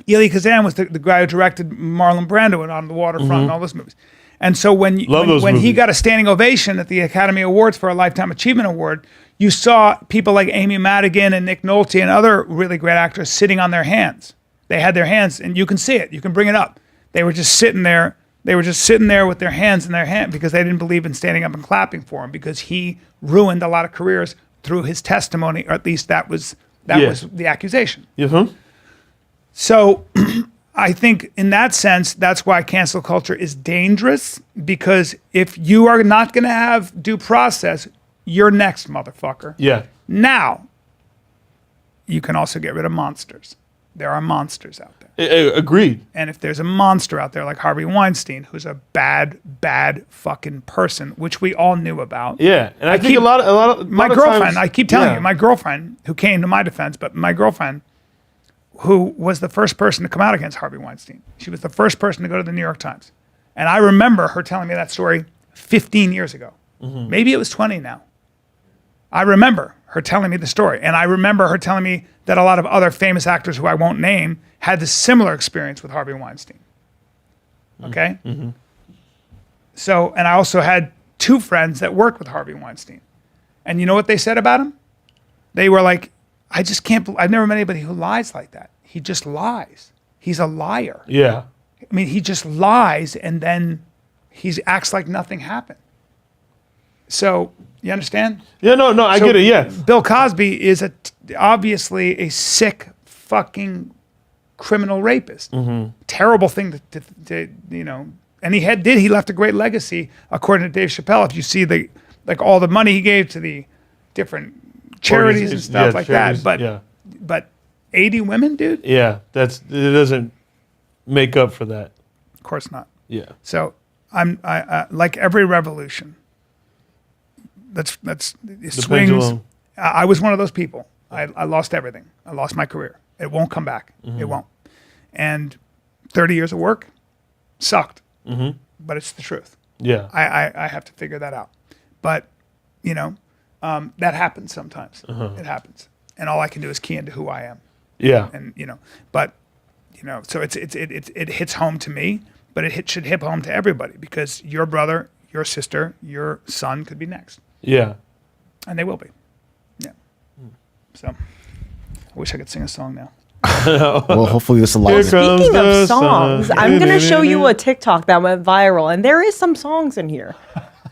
A: Elia Kazan was the guy who directed Marlon Brando and On the Waterfront and all those movies. And so when he
B: movies.
A: got a standing ovation at the Academy Awards for a Lifetime Achievement Award, you saw people like Amy Madigan and Nick Nolte and other really great actors sitting on their hands. They had their hands, and you can see it. You can bring it up. They were just sitting there. They were just sitting there with their hands in their hand because they didn't believe in standing up and clapping for him because he ruined a lot of careers through his testimony, or at least that was the accusation.
B: Mm-hmm.
A: So I think in that sense, that's why cancel culture is dangerous, because if you are not going to have due process, you're next, motherfucker.
B: Yeah.
A: Now, you can also get rid of monsters. There are monsters out there.
B: Agreed.
A: And if there's a monster out there like Harvey Weinstein, who's a bad, bad fucking person, which we all knew about.
B: Yeah. And I think a lot of
A: my girlfriend,
B: times,
A: I keep telling you, my girlfriend, who came to my defense, but my girlfriend, who was the first person to come out against Harvey Weinstein. She was the first person to go to the New York Times. And I remember her telling me that story 15 years ago. Maybe it was 20 now. I remember her telling me the story. And I remember her telling me that a lot of other famous actors who I won't name had this similar experience with Harvey Weinstein. Okay? So, and I also had 2 friends that worked with Harvey Weinstein. And you know what they said about him? They were like, I just can't, I've never met anybody who lies like that. He just lies. He's a liar.
B: Yeah.
A: I mean, he just lies and then he acts like nothing happened. So, you understand?
B: Yeah, no, I get it, yeah.
A: Bill Cosby is obviously a sick fucking criminal rapist. Terrible thing to you know, and he left a great legacy, according to Dave Chappelle. If you see all the money he gave to the different charities and stuff like that. But 80 women, dude?
B: Yeah, it doesn't make up for that.
A: Of course not.
B: Yeah.
A: So I like every revolution. That's swings.
B: Pendulum.
A: I was one of those people. I lost everything. I lost my career. It won't come back. It won't. And 30 years of work sucked. But it's the truth.
B: Yeah.
A: I have to figure that out. But you know, that happens sometimes. It happens, and all I can do is key into who I am.
B: Yeah.
A: And you know, but you know, so it hits home to me, but should hit home to everybody, because your brother, your sister, your son could be next.
B: Yeah.
A: And they will be. Yeah. So I wish I could sing a song now.
C: Well, hopefully this allows.
G: Speaking of songs, I'm going to show you a TikTok that went viral, and there is some songs in here.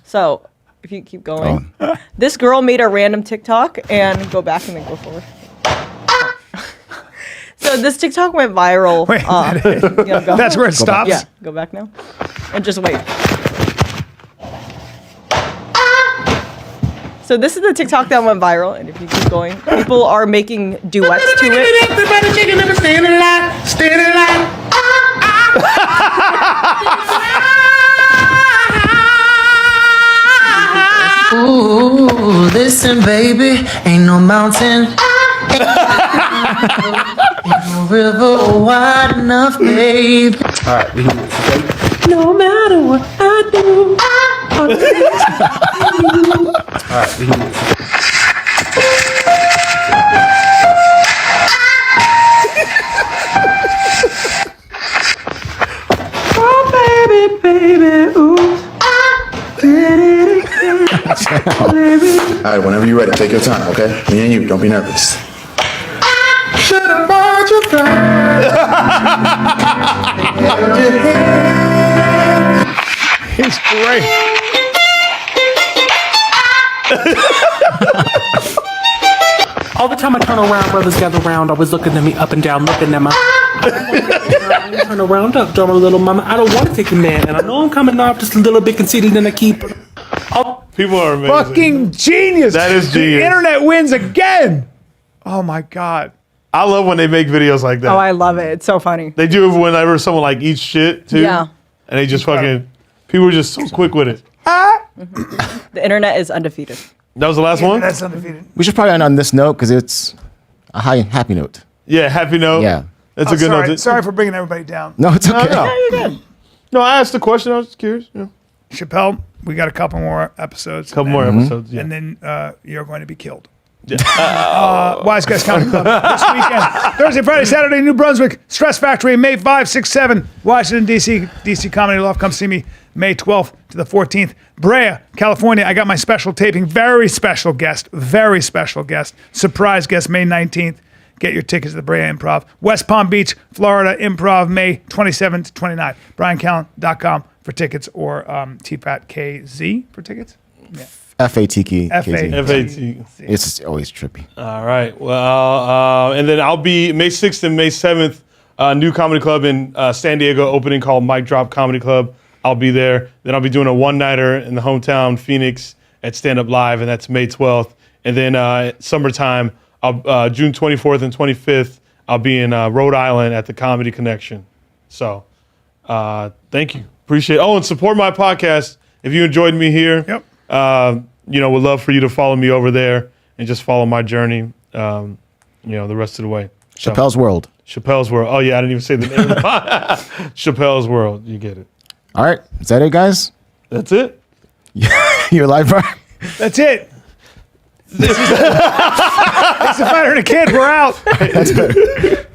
G: So if you keep going. This girl made a random TikTok, and go back and then go forward. So this TikTok went viral.
A: Wait,
G: go.
A: That's where it stops?
G: Yeah, go back now. And just wait. So this is the TikTok that went viral, and if you keep going, people are making duets to it.
I: Ooh, listen, baby, ain't no mountain, ain't no river wide enough, babe.
C: All right, we can.
I: No matter what I do.
C: All right, we can.
I: Oh, baby, ooh.
J: All right, whenever you're ready, take your time, okay? Me and you, don't be nervous.
I: Should have bought your
A: It's great.
K: All the time I turn around, brothers gather round, always looking at me up and down, looking at my. Turn around, up, drummer, little mama. I don't want to take a man, and I know I'm coming off just a little bit conceited, and I keep.
B: People are amazing.
A: Fucking genius.
B: That is genius.
A: The internet wins again. Oh my God.
B: I love when they make videos like that.
G: Oh, I love it. It's so funny.
B: They do it whenever someone like eats shit too.
G: Yeah.
B: And they just fucking, people are just so quick with it.
G: The internet is undefeated.
B: That was the last one?
A: That's undefeated.
C: We should probably end on this note because it's a happy note.
B: Yeah, happy note.
C: Yeah.
B: That's a good
A: sorry,
B: note.
A: sorry for bringing everybody down.
C: No, it's okay.
B: No.
A: You're good.
B: No, I asked the question. I was just curious. Yeah.
A: Chappelle, we got a couple more episodes.
B: Couple more episodes. Yeah.
A: And then you're going to be killed. Wise Guys Comedy Club this weekend. Thursday, Friday, Saturday, New Brunswick. Stress Factory, May 5, 6, 7. Washington, D.C. DC Comedy Loft. Come see me May 12th to the 14th. Brea, California. I got my special taping. Very special guest. Surprise guest, May 19th. Get your tickets at the Brea Improv. West Palm Beach, Florida Improv, May 27th to 29th. BrianCallen.com for tickets or TFATKZ for tickets. Yeah.
C: FATK.
B: FATK.
C: It's always trippy.
B: All right. Well, and then I'll be May 6th and May 7th, new comedy club in San Diego opening called Mic Drop Comedy Club. I'll be there. Then I'll be doing a one-nighter in the hometown Phoenix at Stand Up Live, and that's May 12th. And then summertime, June 24th and 25th, I'll be in Rhode Island at the Comedy Connection. So thank you. Appreciate it. Oh, and support my podcast. If you enjoyed me here, would love for you to follow me over there and just follow my journey, the rest of the way. So,
C: Chappelle's World.
B: Chappelle's World. Oh, yeah, I didn't even say the name. Chappelle's World. You get it.
C: All right. Is that it, guys?
B: That's it.
C: You're live, Brian?
A: That's it. It's the Fighter and a Kid. We're out.
C: That's better.